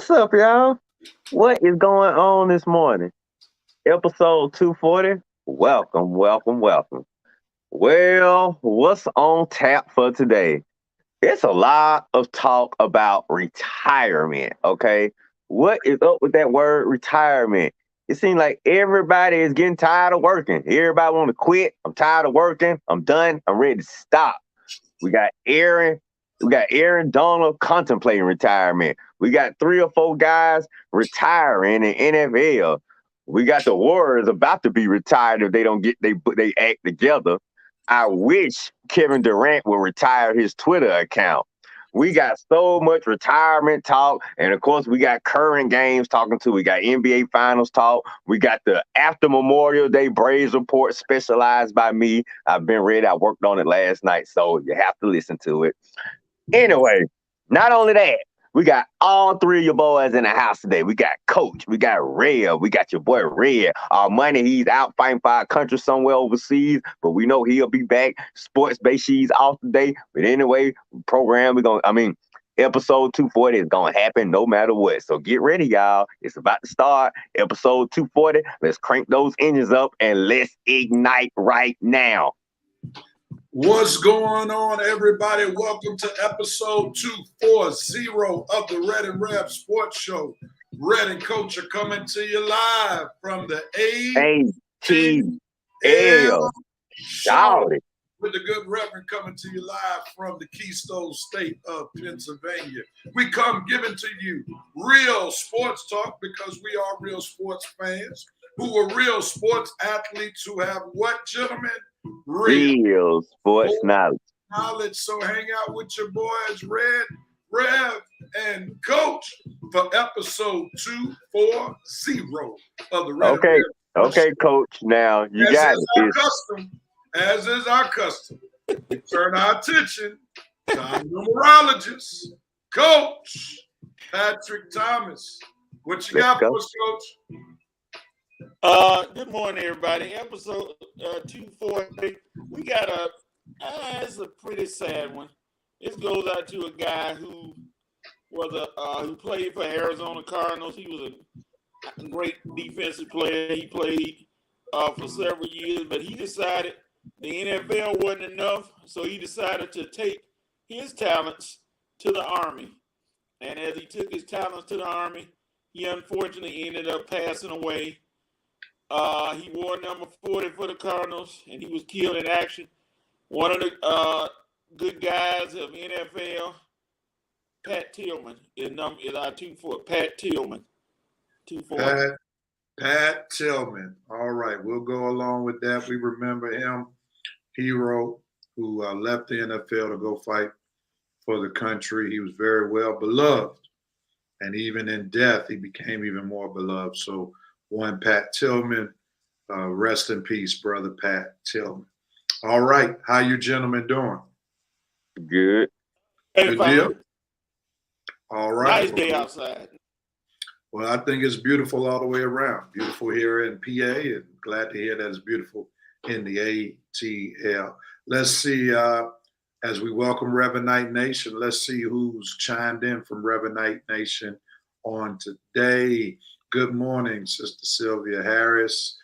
What's up, y'all? What is going on this morning? Episode 240. Welcome, welcome, welcome. Well, what's on tap for today? It's a lot of talk about retirement, okay? What is up with that word retirement? It seems like everybody is getting tired of working. Everybody want to quit. I'm tired of working. I'm done. I'm ready to stop. We got Aaron Donald contemplating retirement. We got 3 or 4 guys retiring in the NFL. We got the Warriors about to be retired if they don't get they act together. I wish Kevin Durant would retire his Twitter account. We got so much retirement talk, and of course, we got current games talking to. We got NBA Finals talk. We got the after Memorial Day Braves report, specialized by me. I've been ready. I worked on it last night, so you have to listen to it. Anyway, not only that, we got all three of your boys in the house today. We got Coach, we got Red, we got your boy Red. Our money, he's out fighting for our country somewhere overseas, but we know he'll be back. Sports base, she's off today. But anyway, episode 240 is going to happen no matter what. So get ready, y'all. It's about to start. Episode 240. Let's crank those engines up and let's ignite right now. What's going on, everybody? Welcome to episode 240 of the Red and Rev Sports Show. Red and Coach are coming to you live from the ATL show with the good Reverend coming to you live from the Keystone State of Pennsylvania. We come giving to you real sports talk because we are real sports fans who are real sports athletes who have what, gentlemen? Real sports knowledge. So hang out with your boys, Red, Rev, and Coach for episode 240 of the Red. Okay, Coach. Now you got it. As is our custom, we turn our attention to our numerologist, Coach Patrick Thomas. What you got for us, Coach? Good morning, everybody. Episode 240. We got it's a pretty sad one. This goes out to a guy who was who played for Arizona Cardinals. He was a great defensive player. He played for several years, but he decided the NFL wasn't enough, so he decided to take his talents to the Army. And as he took his talents to the Army, he unfortunately ended up passing away. He wore number 40 for the Cardinals, and he was killed in action. One of the good guys of NFL, Pat Tillman, is our 2-4. Pat Tillman, 2-4. Pat Tillman. All right, we'll go along with that. We remember him, hero who left the NFL to go fight for the country. He was very well beloved, and even in death, he became even more beloved. So, one Pat Tillman, rest in peace, brother Pat Tillman. All right, how you gentlemen doing? Good. Good deal. All right. Nice day outside. Well, I think it's beautiful all the way around. Beautiful here in PA, and glad to hear that it's beautiful in the ATL. Let's see, as we welcome Revenite Nation, let's see who's chimed in from Revenite Nation on today. Good morning, Sister Sylvia Harris.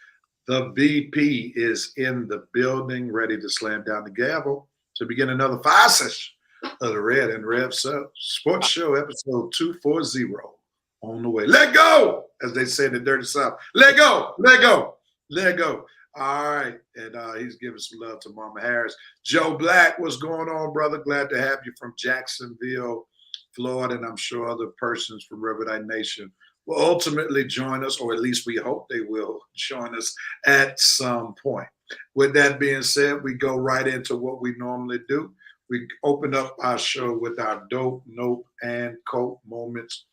The VP is in the building, ready to slam down the gavel to begin another 5 session of the Red and Rev Sports Show, episode 240 on the way. Let go, as they say in the Dirty South. Let go, let go, let go. All right, and he's giving some love to Mama Harris. Joe Black, what's going on, brother? Glad to have you from Jacksonville, Florida, and I'm sure other persons from Riverside Nation will ultimately join us, or at least we hope they will join us at some point. With that being said, we go right into what we normally do. We open up our show with our dope, nope, and cope moments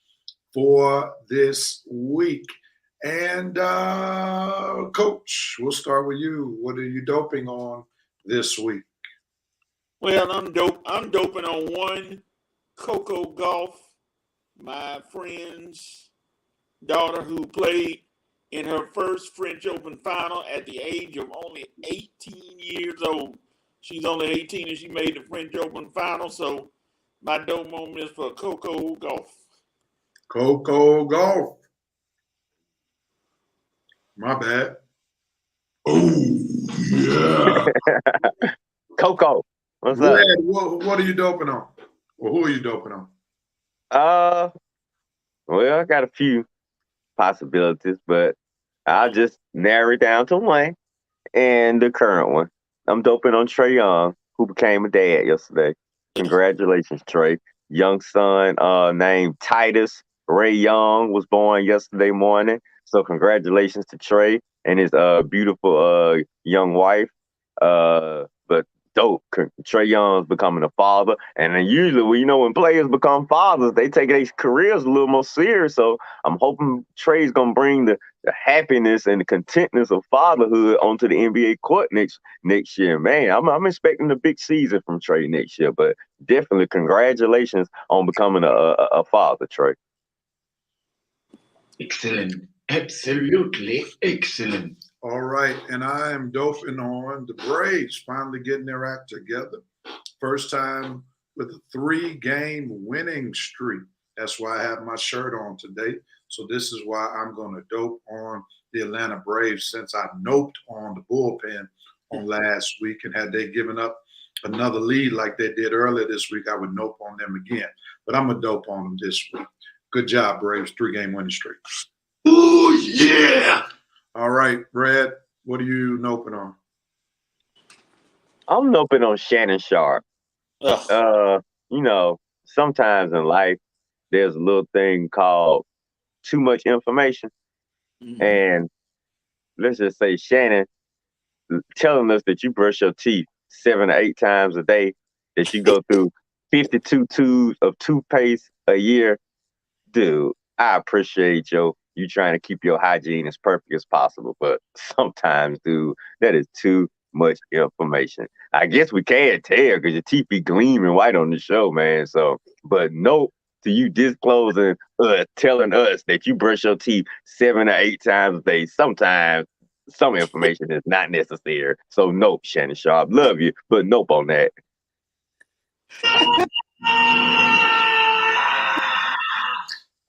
for this week. And Coach, we'll start with you. What are you doping on this week? Well, I'm doping on one Coco Golf, my friend's daughter who played in her first French Open final at the age of only 18 years old. She's only 18 and she made the French Open final. So my dope moment is for Coco Golf. Coco Golf. My bad. Oh, yeah. Coco, what's Red, up? what are you doping on? Or who are you doping on? Well, I got a few possibilities, but I'll just narrow it down to one, and the current one. I'm doping on Trey Young, who became a dad yesterday. Congratulations, Trey. Young son named Titus Ray Young was born yesterday morning. So congratulations to Trey and his beautiful young wife. But dope, Trey Young's becoming a father, and then usually, when players become fathers, they take their careers a little more serious. So I'm hoping Trey's gonna bring the happiness and the contentness of fatherhood onto the NBA court next year. Man, I'm expecting a big season from Trey next year. But definitely congratulations on becoming a father, Trey. Excellent. Absolutely excellent. All right, and I am doping on the Braves finally getting their act together. First time with a 3-game winning streak. That's why I have my shirt on today. So this is why I'm going to dope on the Atlanta Braves, since I noped on the bullpen on last week, and had they given up another lead like they did earlier this week, I would nope on them again. But I'm going to dope on them this week. Good job, Braves. 3-game winning streak. Oh, yeah. All right, Brad, what are you noping on? I'm noping on Shannon Sharp. Sometimes in life there's a little thing called too much information. Mm-hmm. And let's just say Shannon telling us that you brush your teeth 7 or 8 times a day, that you go through 52 tubes of toothpaste a year. Dude, I appreciate you trying to keep your hygiene as perfect as possible, but sometimes, dude, that is too much information. I guess we can't tell because your teeth be gleaming white on the show, man. So, but nope to you disclosing, telling us that you brush your teeth 7 or 8 times a day. Sometimes some information is not necessary. So nope, Shannon Sharp, love you, but nope on that.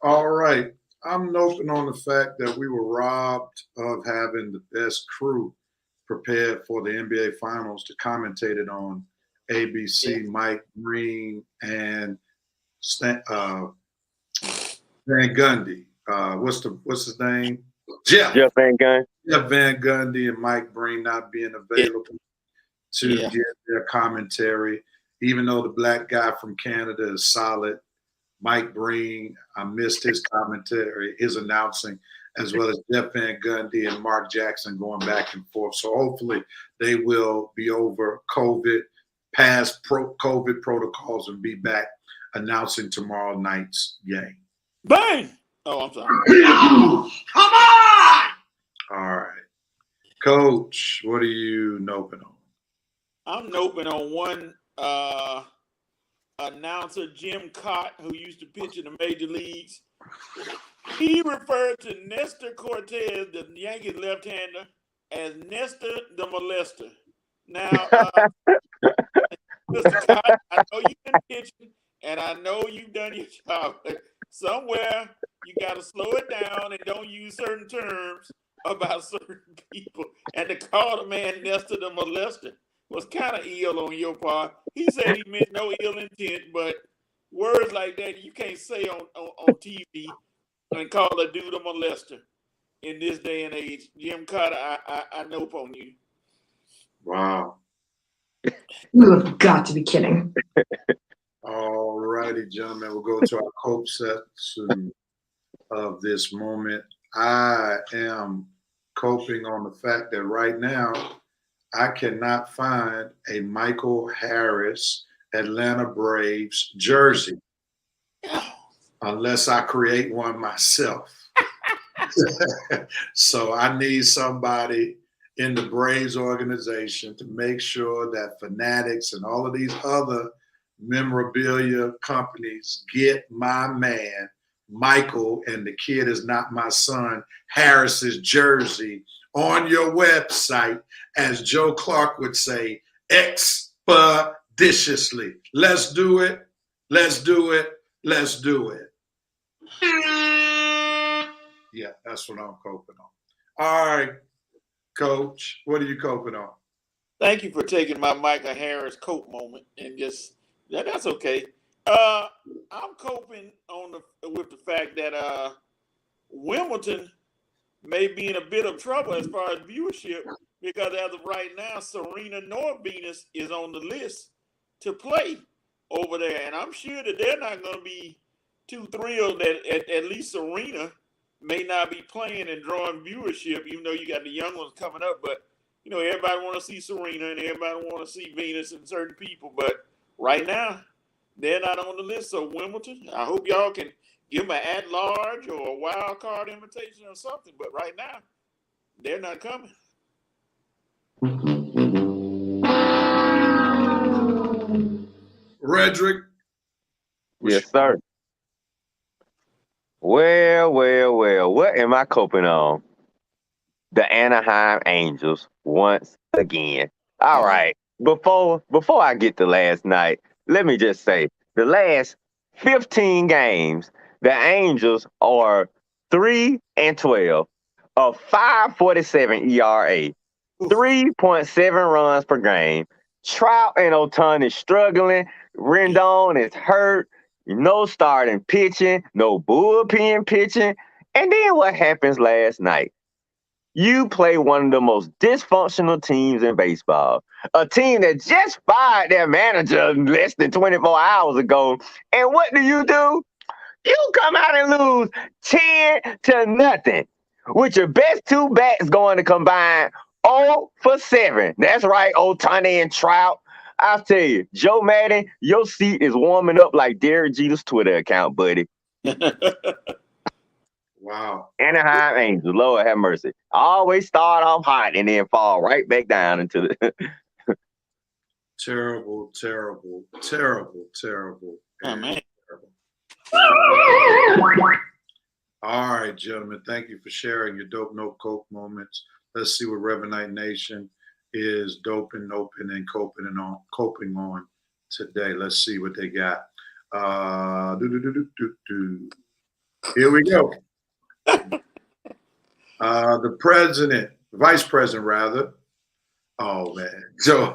All right. I'm noping on the fact that we were robbed of having the best crew prepared for the NBA Finals to commentate it on ABC. Yeah. Mike Green and Van Gundy. What's his name? Jeff Van Gundy. Jeff Van Gundy and Mike Breen not being available to get their commentary. Even though the black guy from Canada is solid, Mike Breen, I missed his commentary, his announcing, as well as Jeff Van Gundy and Mark Jackson going back and forth. So hopefully they will be over COVID, past COVID protocols, and be back announcing tomorrow night's game. Bang! Oh, I'm sorry. Come on! All right. Coach, what are you noping on? I'm noping on one announcer, Jim Cott, who used to pitch in the major leagues. He referred to Nestor Cortez, the Yankees left-hander, as Nestor the Molester. Now, Mr. Cott, I know you've been pitching, and I know you've done your job, but somewhere you got to slow it down and don't use certain terms about certain people. And to call the man Nestor the Molester was kind of ill on your part. He said he meant no ill intent, but words like that you can't say on TV and call a dude a molester in this day and age. Jim Carter, I nope on you. Wow. You have got to be kidding. All righty, gentlemen. We'll go to our cope section of this moment. I am coping on the fact that right now I cannot find a Michael Harris Atlanta Braves jersey unless I create one myself. So I need somebody in the Braves organization to make sure that Fanatics and all of these other memorabilia companies get my man Michael, and the kid is not my son, Harris's jersey on your website, as Joe Clark would say, expeditiously. Let's do it. Let's do it. Let's do it. Yeah, that's what I'm coping on. All right, Coach, what are you coping on? Thank you for taking my Michael Harris cope moment and just that's okay. I'm coping with the fact that Wimbledon may be in a bit of trouble as far as viewership, because as of right now, Serena nor Venus is on the list to play over there. And I'm sure that they're not going to be too thrilled that at least Serena may not be playing and drawing viewership, even though you got the young ones coming up. But everybody want to see Serena and everybody want to see Venus and certain people. But right now, they're not on the list. So Wimbledon, I hope y'all can give them an at-large or a wild card invitation or something. But right now, they're not coming. Redrick. Yes, sir. Well. What am I coping on? The Anaheim Angels once again. All right. Before I get to last night, let me just say the last 15 games, the Angels are 3-12, a 5.47 ERA, 3.7 runs per game. Trout and Otani is struggling. Rendon is hurt. No starting pitching, no bullpen pitching. And then what happens last night? You play one of the most dysfunctional teams in baseball, a team that just fired their manager less than 24 hours ago. And what do? You come out and lose 10-0 with your best two bats going to combine 0 for 7. That's right, Otani and Trout. I'll tell you, Joe Madden, your seat is warming up like Derek Jeter's Twitter account, buddy. Wow. Anaheim Angels, Lord have mercy. Always start off hot and then fall right back down into the Terrible. Oh, man. All right, gentlemen. Thank you for sharing your dope no coke moments. Let's see what Revenite Nation is doping, noping, and coping on today. Let's see what they got. Here we go. The vice president rather. Oh man,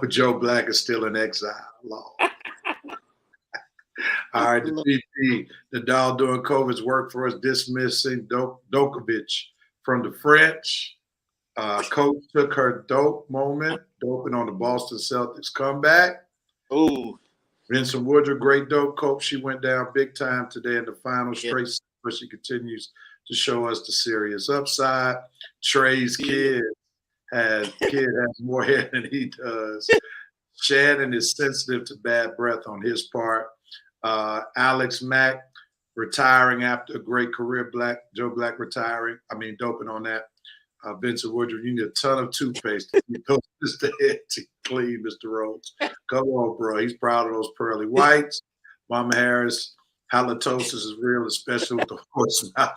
Joe Black is still in exile. Lord. All right, the VP, the Dow doing COVID's work for us, dismissing Djokovic from the French. Coach took her dope moment, doping on the Boston Celtics comeback. Ooh. Vincent Woodruff, great dope coach. She went down big time today in the final straight, but she continues to show us the serious upside. Trey's kid has more hair than he does. Shannon is sensitive to bad breath on his part. Alex Mack retiring after a great career. Joe Black retiring. Doping on that. Vincent Woodruff, you need a ton of toothpaste to keep those head clean, Mr. Rhodes. Come on, bro. He's proud of those pearly whites. Mama Harris, halitosis is real, especially with the horse mouth.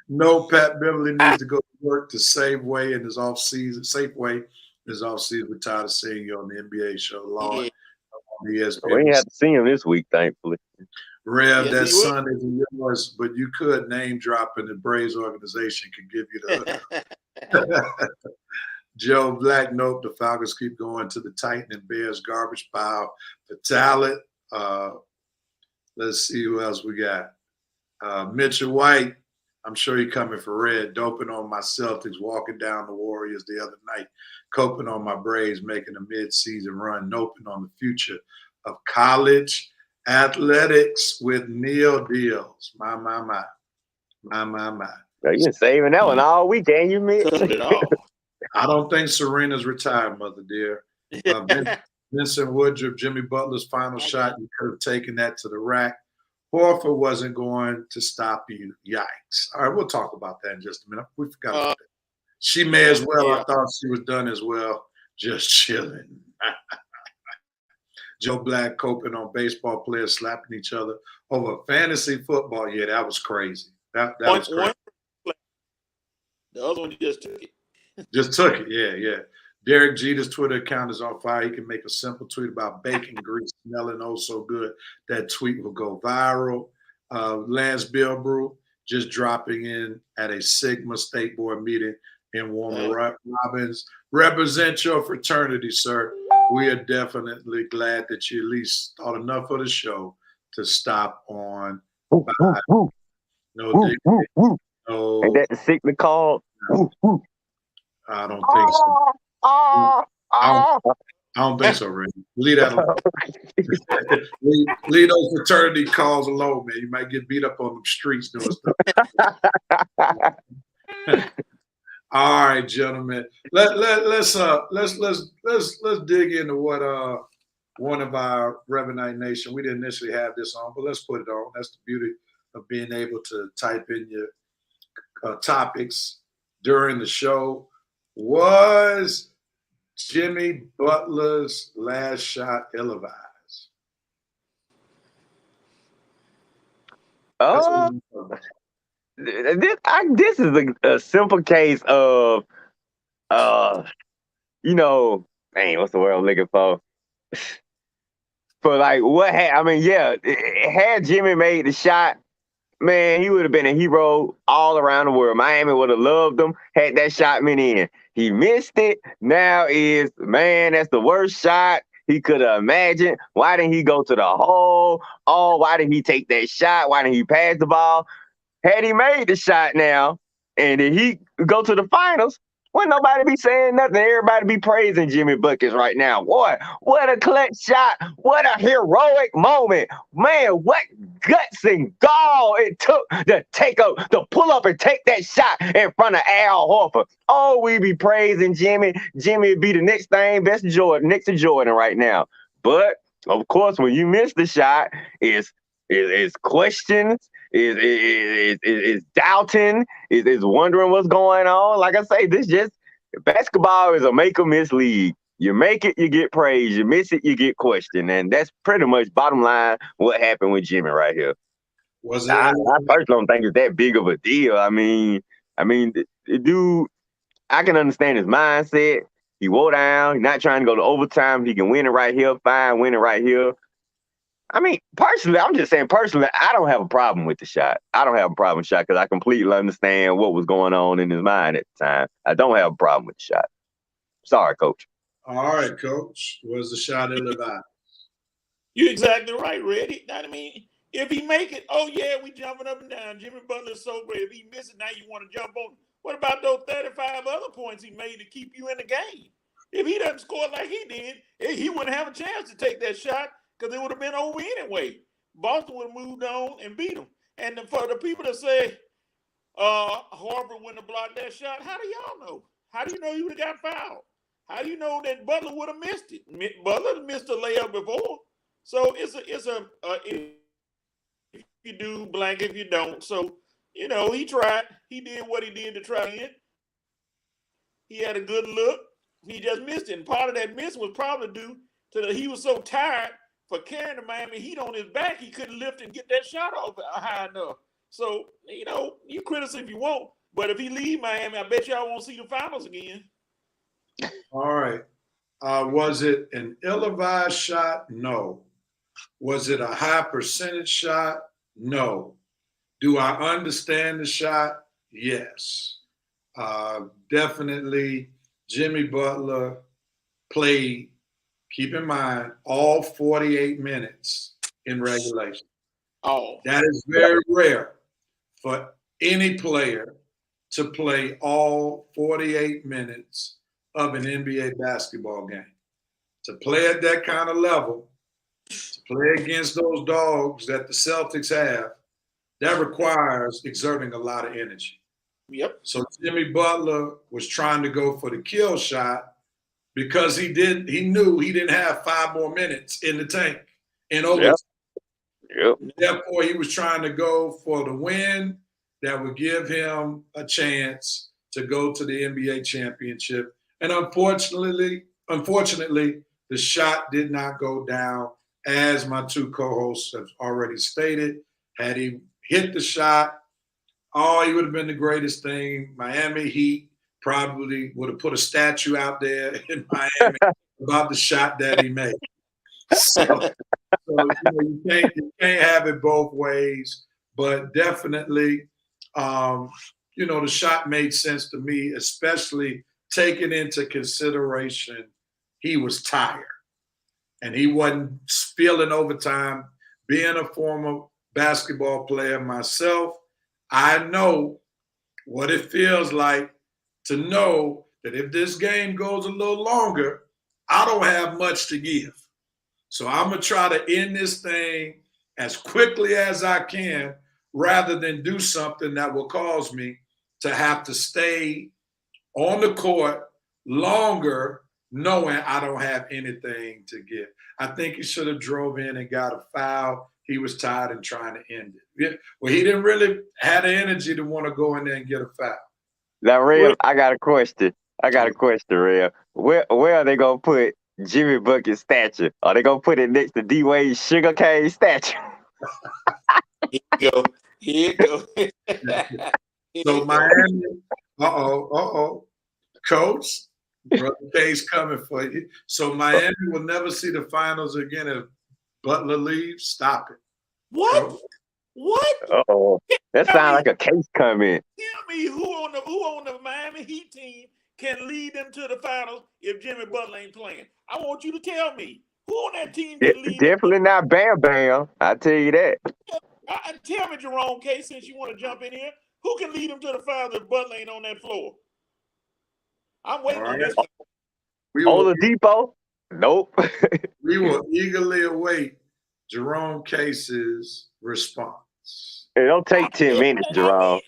No, Pat Beverly needs to go to work to Safeway in his off season. We're tired of seeing you on the NBA show, Lord. On ESPN. We ain't have to see him this week, thankfully. Rev, that son isn't yours, but you could name drop and the Braves organization could give you the Joe Black, nope, the Falcons keep going to the Titan and Bears garbage pile for talent. Let's see who else we got. Mitchell White, I'm sure you're coming for red, doping on my Celtics, walking down the Warriors the other night, coping on my Braves, making a mid-season run, noping on the future of college athletics with Neil Deals. My. You've been saving that one all weekend, you mean? I don't think Serena's retired, mother dear. Vincent Woodruff, Jimmy Butler's final shot, you could have taken that to the rack. Horford wasn't going to stop you. Yikes. All right, we'll talk about that in just a minute. We forgot about that. She may as well. I thought she was done as well. Just chilling. Joe Black coping on baseball players slapping each other over fantasy football. Yeah, that was crazy. That was crazy. The other one just took it. Just took it. Yeah. Derek Jeter's Twitter account is on fire. He can make a simple tweet about bacon grease smelling oh so good. That tweet will go viral. Lance Bilbrew just dropping in at a Sigma State Board meeting in Warner Robins. Represent your fraternity, sir. We are definitely glad that you at least thought enough of the show to stop on by. No. Ain't that the Sigma call? I don't think so. I I don't think so, Ray. Leave that alone. leave those fraternity calls alone, man. You might get beat up on the streets doing stuff. All right, gentlemen. Let's dig into what one of our Revenite Nation. We didn't initially have this on, but let's put it on. That's the beauty of being able to type in your topics during the show. Was Jimmy Butler's last shot televised? This is a simple case of, what's the word I'm looking for? For like what had Jimmy made the shot, man, he would have been a hero all around the world. Miami would have loved him had that shot went in. He missed it. Now that's the worst shot he could have imagined. Why didn't he go to the hole? Oh, why didn't he take that shot? Why didn't he pass the ball? Had he made the shot now, and did he go to the finals, wouldn't nobody be saying nothing. Everybody be praising Jimmy Buckets right now. Boy, what a clutch shot. What a heroic moment. Man, what guts and gall it took to pull up and take that shot in front of Al Horford. Oh, we be praising Jimmy. Jimmy would be the next thing, next to Jordan right now. But, of course, when you miss the shot, it's questions, is doubting, is wondering what's going on. Like I say, basketball is a make or miss league. You make it, you get praise. You miss it, you get questioned. And that's pretty much bottom line what happened with Jimmy right here. I personally don't think it's that big of a deal. I mean, the dude, I can understand his mindset. He wore down. He's not trying to go to overtime. He can win it right here. Fine, win it right here. I mean, personally, I don't have a problem with the shot. I don't have a problem with the shot because I completely understand what was going on in his mind at the time. I don't have a problem with the shot. Sorry, Coach. All right, Coach. Was the shot ill-advised? You're exactly right, Reddy. I mean, if he make it, oh, yeah, we jumping up and down. Jimmy Butler's so great. If he miss it, now you want to jump on. What about those 35 other points he made to keep you in the game? If he doesn't score like he did, he wouldn't have a chance to take that shot, because it would have been over anyway. Boston would have moved on and beat them. And for the people that say Harvard wouldn't have blocked that shot, how do y'all know? How do you know he would have got fouled? How do you know that Butler would have missed it? Butler missed a layup before. So it's a if you do, blank if you don't. So, he tried. He did what he did to try in. He had a good look. He just missed it. And part of that miss was probably due to he was so tired for carrying the Miami Heat on his back, he couldn't lift and get that shot off high enough. So, you criticize if you want, but if he leave Miami, I bet y'all won't see the finals again. All right. Was it an ill-advised shot? No. Was it a high percentage shot? No. Do I understand the shot? Yes. Definitely Jimmy Butler played, keep in mind, all 48 minutes in regulation. Oh, that is very rare for any player to play all 48 minutes of an NBA basketball game. To play at that kind of level, to play against those dogs that the Celtics have, that requires exerting a lot of energy. Yep. So Jimmy Butler was trying to go for the kill shot because he knew he didn't have 5 more minutes in the tank in overtime. Yep. Therefore, he was trying to go for the win that would give him a chance to go to the NBA championship. And unfortunately, the shot did not go down, as my 2 co-hosts have already stated. Had he hit the shot, he would have been the greatest thing. Miami Heat probably would have put a statue out there in Miami about the shot that he made. So you can't have it both ways, but definitely, the shot made sense to me, especially taking into consideration he was tired and he wasn't feeling overtime. Being a former basketball player myself, I know what it feels like to know that if this game goes a little longer, I don't have much to give. So I'm going to try to end this thing as quickly as I can rather than do something that will cause me to have to stay on the court longer knowing I don't have anything to give. I think he should have drove in and got a foul. He was tired and trying to end it. Yeah. Well, he didn't really have the energy to want to go in there and get a foul. Now, Rev, I got a question. Rev. Where are they gonna put Jimmy Bucket's statue? Are they gonna put it next to D Wade's sugarcane statue? Here you go. Here you go. So Miami, Coach, Brother K's coming for you. So Miami will never see the finals again if Butler leaves. Stop it. What? Coach. What? Uh-oh. That sounds like a case comment. Tell me who on the Miami Heat team can lead them to the finals if Jimmy Butler ain't playing. I want you to tell me who on that team can lead. Definitely not Bam Bam. I tell you that. Tell me, Jerome K, since you want to jump in here, who can lead them to the finals if Butler ain't on that floor? I'm waiting on this. Oladipo? Nope. We will eagerly await Jerome Case's response. It don't take 10 minutes, Jerome.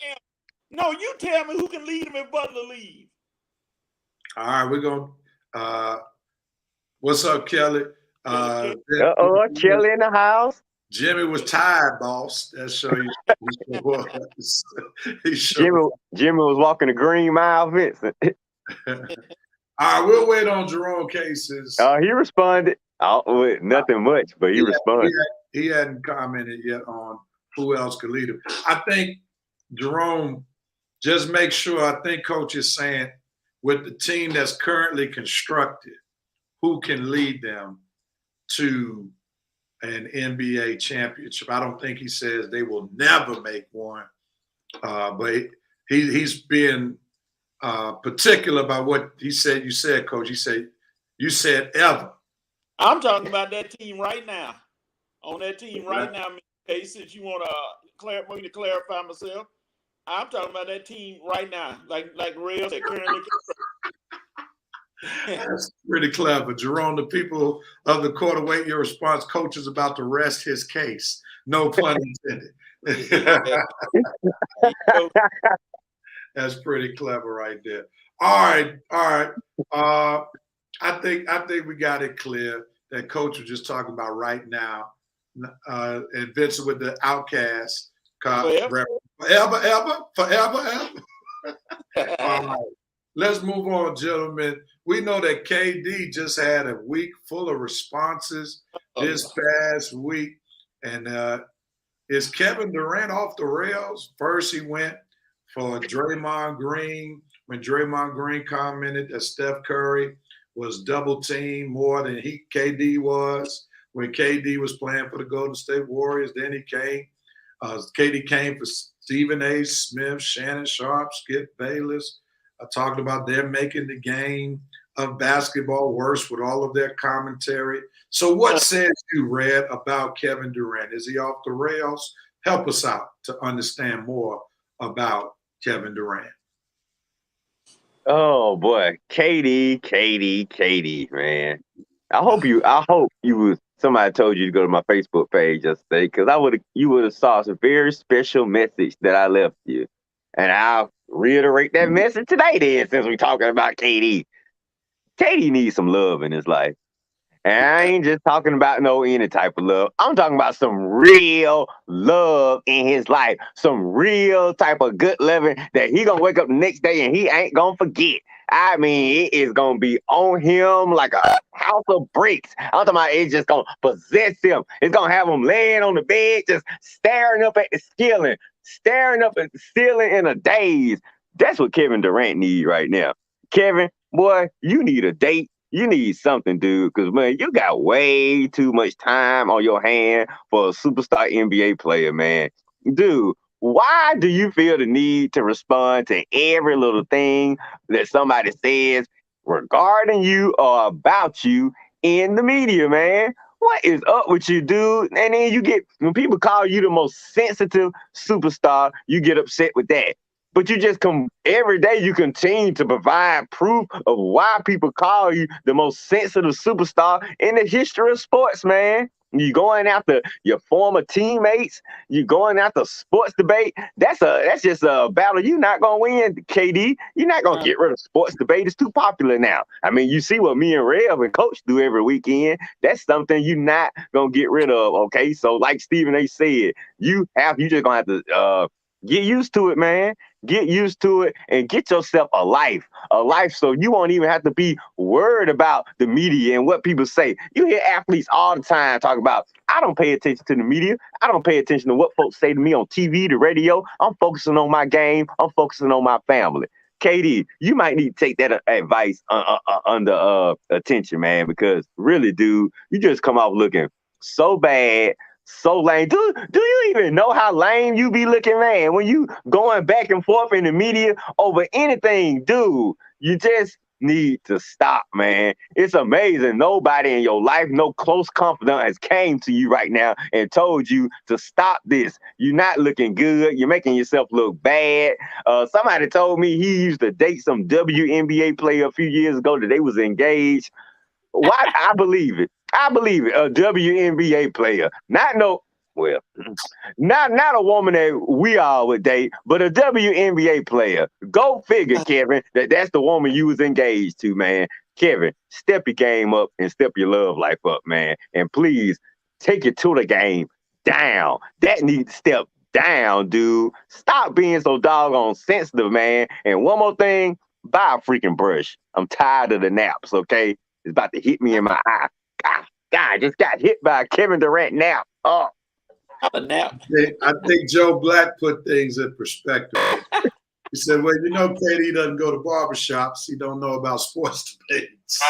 No, you tell me who can lead them if Butler leaves. All right, we're going to what's up, Kelly? Kelly in the house. Jimmy was tired, boss. That show you. Jimmy was walking the Green Mile, Vincent. All right, we'll wait on Jerome Cases. He responded. With nothing much, but he responded. He hadn't commented yet on who else could lead him. I think Jerome, just make sure, I think Coach is saying with the team that's currently constructed, who can lead them to an NBA championship. I don't think he says they will never make one, but he's being particular about what he said. You said, Coach, you said ever. I'm talking about that team right now. On that team right now, Hey, since you want me to clarify myself, I'm talking about that team right now, like Real said, currently. That's pretty clever. Jerome, the people of the court await your response. Coach is about to rest his case. No pun intended. That's pretty clever right there. All right. I think we got it clear that Coach was just talking about right now. And Vincent with the Outcast. Forever. All right. Let's move on, gentlemen. We know that KD just had a week full of responses this past week. And is Kevin Durant off the rails? First, he went for Draymond Green when Draymond Green commented that Steph Curry was double teamed more than KD was when KD was playing for the Golden State Warriors. Then he came. KD came for Stephen A. Smith, Shannon Sharp, Skip Bayless. I talked about them making the game of basketball worse with all of their commentary. So what says you, Red, about Kevin Durant? Is he off the rails? Help us out to understand more about Kevin Durant. Oh boy, Katie, man. I hope somebody told you to go to my Facebook page yesterday, because you would have saw a very special message that I left you. And I'll reiterate that message today then, since we're talking about KD. KD needs some love in his life. And I ain't just talking about any type of love. I'm talking about some real love in his life. Some real type of good living that he gonna wake up the next day and he ain't gonna forget. I mean, it is gonna be on him like a house of bricks. I'm talking about it's just gonna possess him. It's gonna have him laying on the bed, just staring up at the ceiling in a daze. That's what Kevin Durant needs right now. Kevin, boy, you need a date. You need something, dude, because, man, you got way too much time on your hand for a superstar NBA player, man. Dude, why do you feel the need to respond to every little thing that somebody says regarding you or about you in the media, man? What is up with you, dude? And then when people call you the most sensitive superstar, you get upset with that. But you just come every day. You continue to provide proof of why people call you the most sensitive superstar in the history of sports, man. You going after your former teammates. You going after sports debate. That's just a battle you're not gonna win, KD. You're not gonna get rid of sports debate. It's too popular now. I mean, you see what me and Rev and Coach do every weekend. That's something you're not gonna get rid of. Okay, so like Stephen A. said, you just gonna have to get used to it, man. Get used to it and get yourself a life so you won't even have to be worried about the media and what people say. You hear athletes all the time talk about, I don't pay attention to the media. I don't pay attention to what folks say to me on TV, the radio. I'm focusing on my game. I'm focusing on my family. KD, you might need to take that advice under attention, man, because really, dude, you just come off looking so bad, so lame. Do you even know how lame you be looking, man? When you going back and forth in the media over anything, dude, you just need to stop, man. It's amazing. Nobody in your life, no close confidant has came to you right now and told you to stop this. You're not looking good. You're making yourself look bad. Somebody told me he used to date some WNBA player a few years ago that they was engaged. Why? I believe it. I believe it. A WNBA player, not a woman that we all would date, but a WNBA player. Go figure, Kevin. That's the woman you was engaged to, man. Kevin, step your game up and step your love life up, man. And please take it to the game down. That needs to step down, dude. Stop being so doggone sensitive, man. And one more thing, buy a freaking brush. I'm tired of the naps, okay? It's about to hit me in my eye. God, I just got hit by a Kevin Durant nap. Oh. A nap. I think Joe Black put things in perspective. He said, well, you know, KD doesn't go to barbershops. He don't know about sports debates.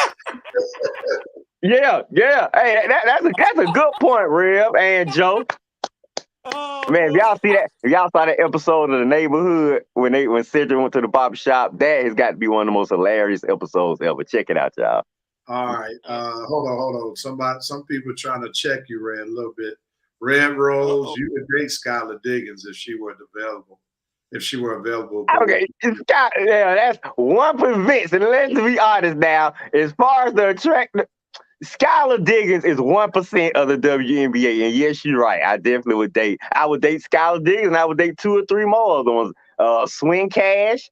Yeah. Hey, that's a good point, Rev and Joe. Oh, man, if y'all saw that episode of The Neighborhood when Cedric went to the barbershop, that has got to be one of the most hilarious episodes ever. Check it out, y'all. All right. Hold on. Some people are trying to check you, Red, a little bit. Red Rose, you would date Skylar Diggins if she were available. Okay, that's one for Vince. And let's be honest now, as far as the attraction, Skylar Diggins is 1% of the WNBA. And yes, you're right. I definitely would date. I would date Skylar Diggins, and I would date 2 or 3 more other ones. Swing Cash.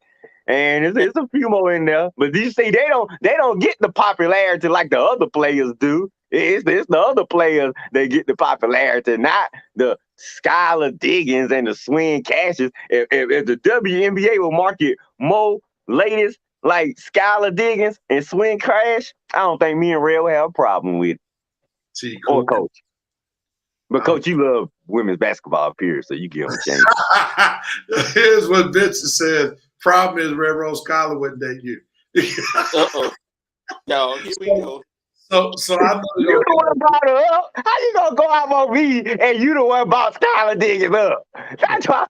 And there's a few more in there, but you see, they don't get the popularity like the other players do. It's the other players that get the popularity, not the Skylar Diggins and the Swing Cashes. If the WNBA will market more ladies like Skylar Diggins and Swing Cash, I don't think me and Red will have a problem with it. See, or Coach. But Coach, you love women's basketball, period, so you give them a chance. Here's what Vince said. Problem is, Red Rose Scholar wouldn't date you. No, here we go. So I know you the one brought her up. How you gonna go out on me and you the one brought Skylar Diggins up? That's why.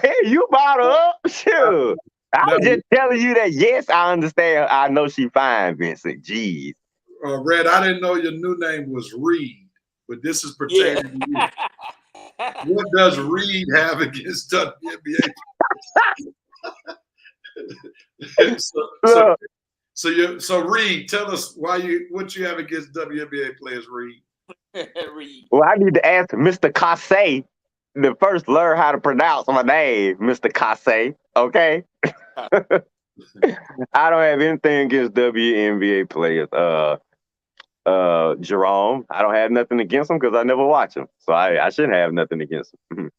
Hey, you brought her up. Sure. I was just telling you that. Yes, I understand. I know she fine, Vincent. Jeez. Red, I didn't know your new name was Reed, but this is pertaining to you. What does Reed have against WNBA? So Reed, tell us what you have against WNBA players, Reed. Well, I need to ask Mr. Casse to first learn how to pronounce my name, Mr. Casse. Okay. I don't have anything against WNBA players. Jerome, I don't have nothing against him because I never watch him, so I shouldn't have nothing against him.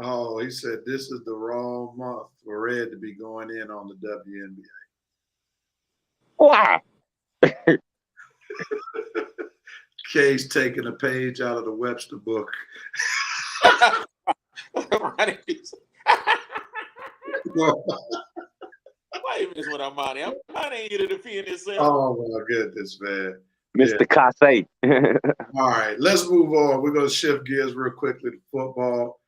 Oh, he said this is the wrong month for Red to be going in on the WNBA. Why? Kay's taking a page out of the Webster book. Why you mess with Armani? Armani ain't here to defend himself. Oh my goodness, man. Mr. Casse. All right, let's move on. We're gonna shift gears real quickly to football.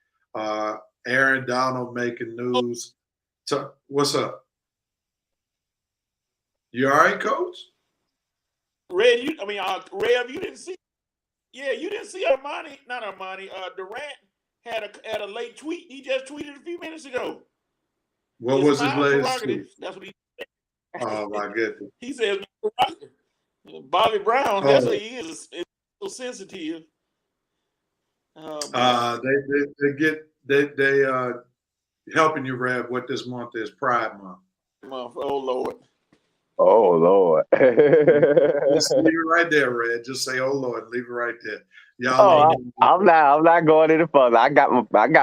Aaron Donald making news. What's up? You all right, Coach? Rev, you didn't see? Yeah, you didn't see Armani. Not Armani. Durant had a late tweet. He just tweeted a few minutes ago. What It's was his my latest? prerogative. That's what he Oh my goodness. he says. Bobby Brown, that's what he is. It's so sensitive. They helping you, Rev, what this month is, Pride Month. Oh Lord. Oh Lord. Just leave it right there, Red. Just say, "Oh Lord," leave it right there. Y'all. I'm not going any further. I got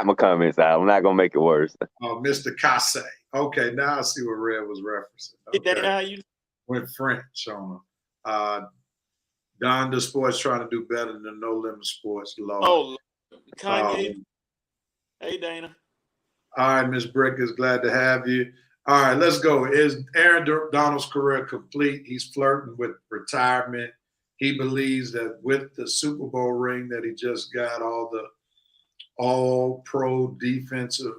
my comments out. I'm not gonna make it worse. Oh, Mr. Casse. Okay, now I see what Red was referencing. Okay. How you Went French on him. Don the Sports trying to do better than No Limit Sports. Lord. Oh, Kanye. Hey, Dana. All right, Miss Brick is glad to have you. All right, let's go. Is Aaron Donald's career complete? He's flirting with retirement. He believes that with the Super Bowl ring that he just got, all the all-pro defensive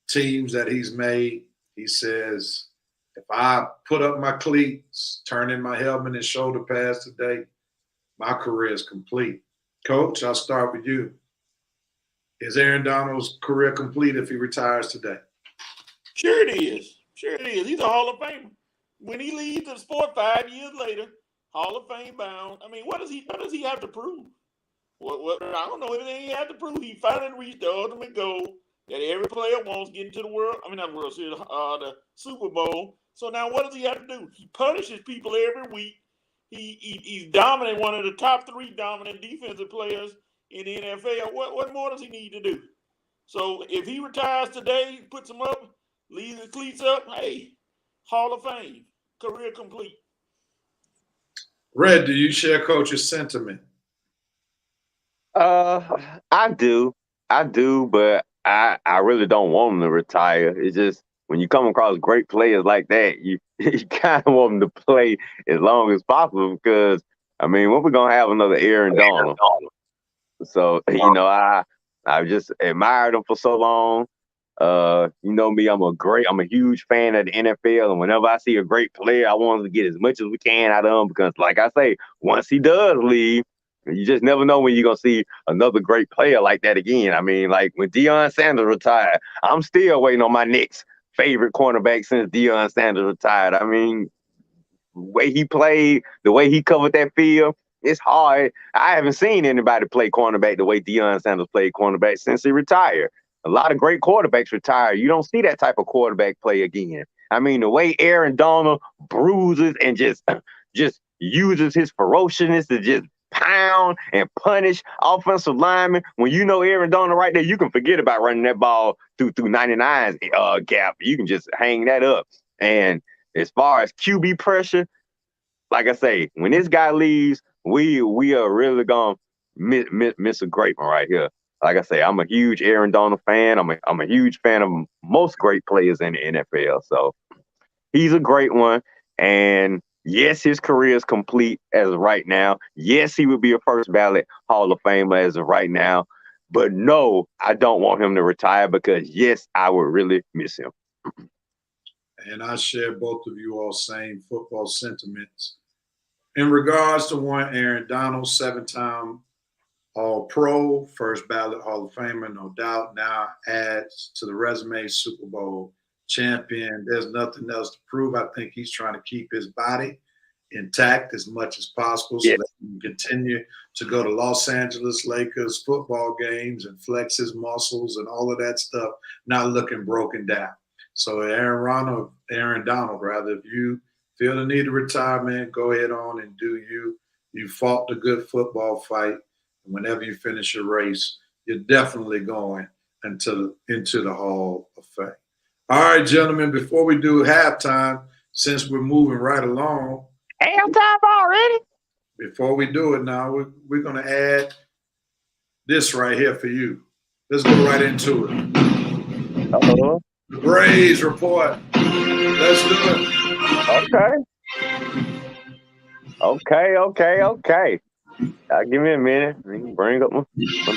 teams that he's made, he says, if I put up my cleats, turn in my helmet and shoulder pads today, my career is complete. Coach, I'll start with you. Is Aaron Donald's career complete if he retires today? Sure it is. Sure it is. He's a Hall of Famer. When he leaves the sport 5 years later, Hall of Fame bound. I mean, what does he have to prove? What I don't know anything he had to prove. He finally reached the ultimate goal that every player wants, getting to the world. I mean, not the World Series, the Super Bowl. So now what does he have to do? He punishes people every week. He's dominant, one of the top 3 dominant defensive players in the NFL. What more does he need to do? So if he retires today, puts them up, leaves the cleats up, hey, Hall of Fame, career complete. Red, do you share Coach's sentiment? I do, but I really don't want him to retire. It's just when you come across great players like that, you kind of want them to play as long as possible because I mean, when we're gonna have another Aaron Donald? So I just admired him for so long. You know me, I'm a huge fan of the NFL, and whenever I see a great player, I want to get as much as we can out of him because, like I say, once he does leave, you just never know when you're gonna see another great player like that again. I mean, like when Deion Sanders retired, I'm still waiting on my next favorite cornerback since Deion Sanders retired. I mean, the way he played, the way he covered that field, it's hard. I haven't seen anybody play cornerback the way Deion Sanders played cornerback since he retired. A lot of great quarterbacks retire. You don't see that type of quarterback play again. I mean, the way Aaron Donald bruises and just uses his ferociousness to just pound and punish offensive linemen. When you know Aaron Donald right there, you can forget about running that ball through 99's gap. You can just hang that up. And as far as QB pressure, like I say, when this guy leaves, we are really gonna miss a great one right here. Like I say, I'm a huge Aaron Donald fan. I'm a huge fan of most great players in the NFL. So he's a great one. And yes, his career is complete as of right now. Yes, he would be a first ballot Hall of Famer as of right now. But no, I don't want him to retire because yes, I would really miss him. And I share both of you all same football sentiments. In regards to one, Aaron Donald, 7-time All-Pro, first ballot Hall of Famer, no doubt. Now adds to the resume, Super Bowl champion. There's nothing else to prove. I think he's trying to keep his body intact as much as possible so that he can continue to go to Los Angeles Lakers football games and flex his muscles and all of that stuff, not looking broken down. So Aaron Donald, if you feel the need to retire, man, go ahead on and do you. You fought the good football fight. And whenever you finish your race, you're definitely going into the Hall of Fame. All right, gentlemen, before we do halftime, since we're moving right along. Halftime already? Before we do it now, we're going to add this right here for you. Let's go right into it. Uh-huh. The Braves report. Let's do it. Okay. Give me a minute. Bring up my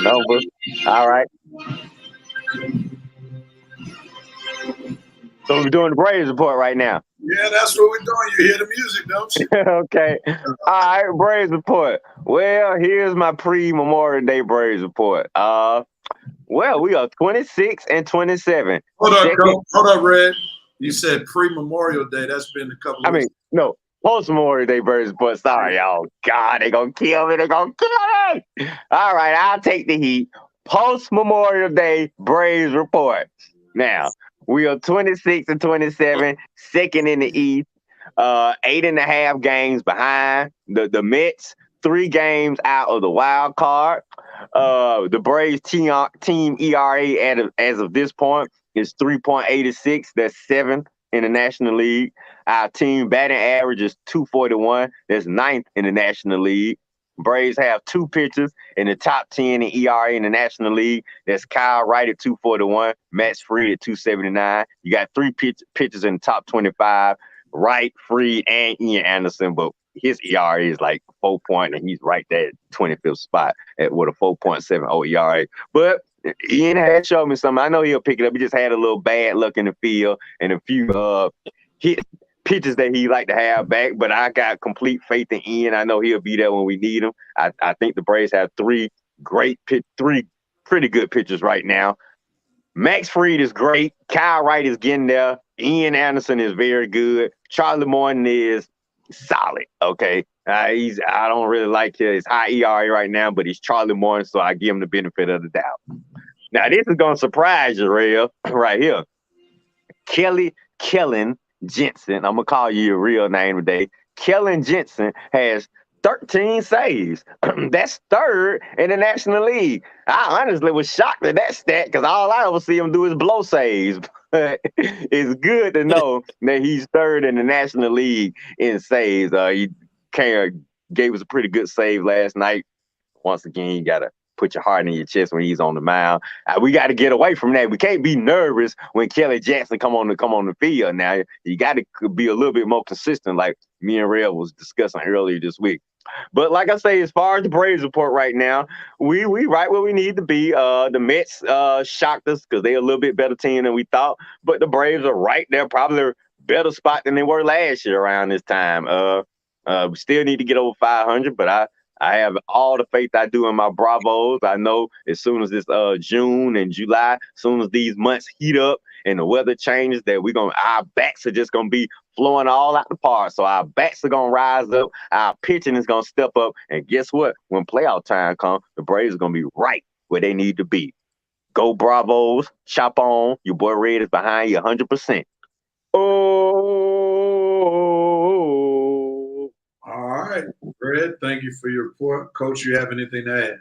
numbers. All right. So we're doing the Braves report right now. Yeah, that's what we're doing. You hear the music, don't you? Okay. All right, Braves report. Well, here's my pre-Memorial Day Braves report. Well, we are 26 and 27. Hold up, Red. You said pre-Memorial Day. That's been a couple I of mean, weeks. no, post-Memorial Day Braves, but sorry, y'all. God, they gonna kill me. They gonna kill me. All right, I'll take the heat. Post-Memorial Day Braves report. Now, we are 26 and 27, second in the East, 8.5 games behind the Mets, 3 games out of the wild card. The Braves team ERA as of this point is 3.86. That's 7th in the National League. Our team batting average is 241. That's 9th in the National League. Braves have 2 pitchers in the top 10 in ERA in the National League. That's Kyle Wright at 241, Max Fried at 279. You got 3 pitchers in the top 25, Wright, Fried, and Ian Anderson, but his ERA is like 4 point, and he's right there at 25th spot with a 4.70 ERA. But Ian had showed me something. I know he'll pick it up. He just had a little bad luck in the field and a few pitches that he like to have back. But I got complete faith in Ian. I know he'll be there when we need him. I think the Braves have 3 pretty good pitchers right now. Max Fried is great. Kyle Wright is getting there. Ian Anderson is very good. Charlie Morton is solid. Okay. I don't really like his high ERA right now, but he's Charlie Morton, so I give him the benefit of the doubt. Now, this is going to surprise you, real, right here. Kellen Jensen, I'm going to call you your real name today. Kellen Jensen has 13 saves. That's 3rd in the National League. I honestly was shocked at that stat because all I ever see him do is blow saves. But it's good to know that he's 3rd in the National League in saves. He gave us a pretty good save last night. Once again, you got to put your heart in your chest when he's on the mound. We got to get away from that. We can't be nervous when Kelly Jackson come on the field. Now you got to be a little bit more consistent, like me and Real was discussing earlier this week. But like I say, as far as the Braves report right now, we right where we need to be. The Mets shocked us because they're a little bit better team than we thought. But the Braves are right there, probably a better spot than they were last year around this time. We still need to get over 500, but I have all the faith I do in my Bravos. I know as soon as this June and July, as soon as these months heat up and the weather changes, that our backs are just gonna be flowing all out the park. So our backs are gonna rise up, our pitching is gonna step up, and guess what? When playoff time comes, the Braves are gonna be right where they need to be. Go Bravos, chop on. Your boy Red is behind you 100%. All right, Red, thank you for your report. Coach, you have anything to add?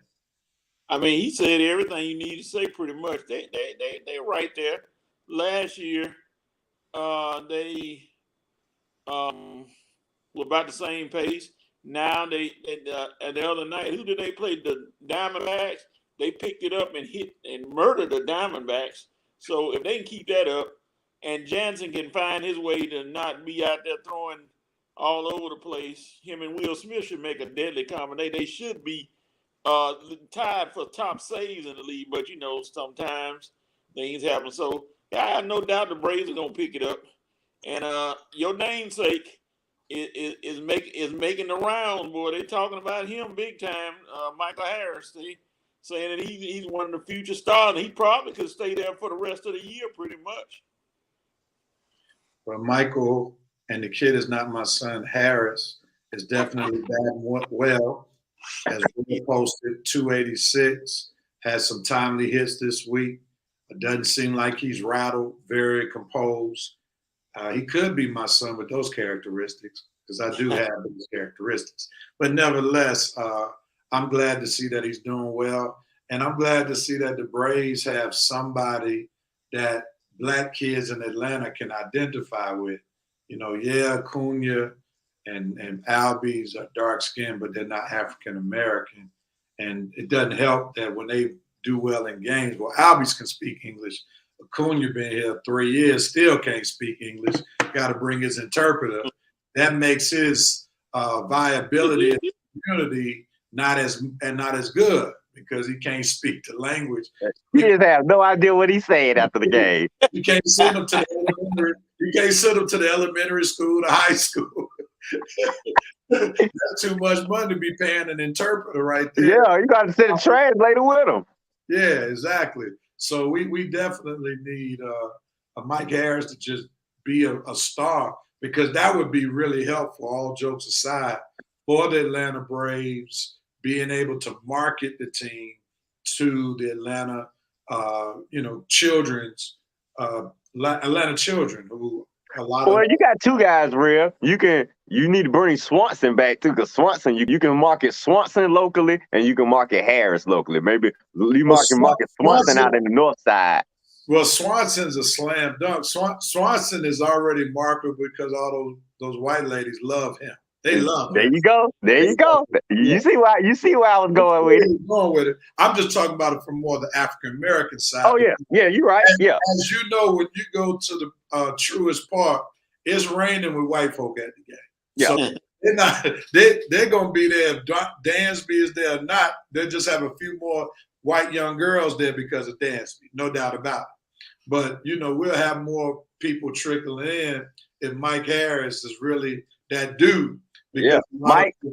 I mean, he said everything you need to say pretty much. They right there. Last year, they were about the same pace. Now the other night, who did they play? The Diamondbacks. They picked it up and hit and murdered the Diamondbacks. So if they can keep that up, and Jansen can find his way to not be out there throwing all over the place, him and Will Smith should make a deadly combination. They should be tied for top saves in the league, but sometimes things happen. So I have no doubt the Braves are gonna pick it up. And your namesake is making the rounds, boy. They talking about him big time. Michael Harris, saying that he's one of the future stars. And he probably could stay there for the rest of the year, pretty much. Well, Michael, and the kid is not my son, Harris, is definitely batting well. As we posted, 286, has some timely hits this week. It doesn't seem like he's rattled, very composed. He could be my son with those characteristics, because I do have those characteristics. But nevertheless, I'm glad to see that he's doing well. And I'm glad to see that the Braves have somebody that Black kids in Atlanta can identify with. Acuna and Albies are dark skinned, but they're not African American. And it doesn't help that when they do well in games, well, Albies can speak English. Acuna been here 3 years, still can't speak English. Got to bring his interpreter. That makes his viability in the community not as good, because he can't speak the language. He just have no idea what he's saying after the game. You can't send him to the elementary school, the high school. That's too much money to be paying an interpreter right there. Yeah, you got to send a translator with him. Yeah, exactly. So we definitely need a Mike Harris to just be a star, because that would be really helpful, all jokes aside, for the Atlanta Braves being able to market the team to the Atlanta, Atlanta children who a lot Boy, of. you got two guys, real. You need to bring Swanson back too, because Swanson, you can market Swanson locally and you can market Harris locally. Maybe you market Swanson out in the north side. Well, Swanson's a slam dunk. Swanson is already marketable because all those white ladies love him. They love him. There you go. There you go. You see why I was going with it. Going with it. I'm just talking about it from more the African American side. Oh yeah, you're right. Yeah. As you know, when you go to the Truist Park, it's raining with white folk at the game. Yeah. So they're gonna be there. If Dansby is there or not, they'll just have a few more white young girls there because of Dansby, no doubt about it. But we'll have more people trickling in if Mike Harris is really that dude. Yeah, Mike to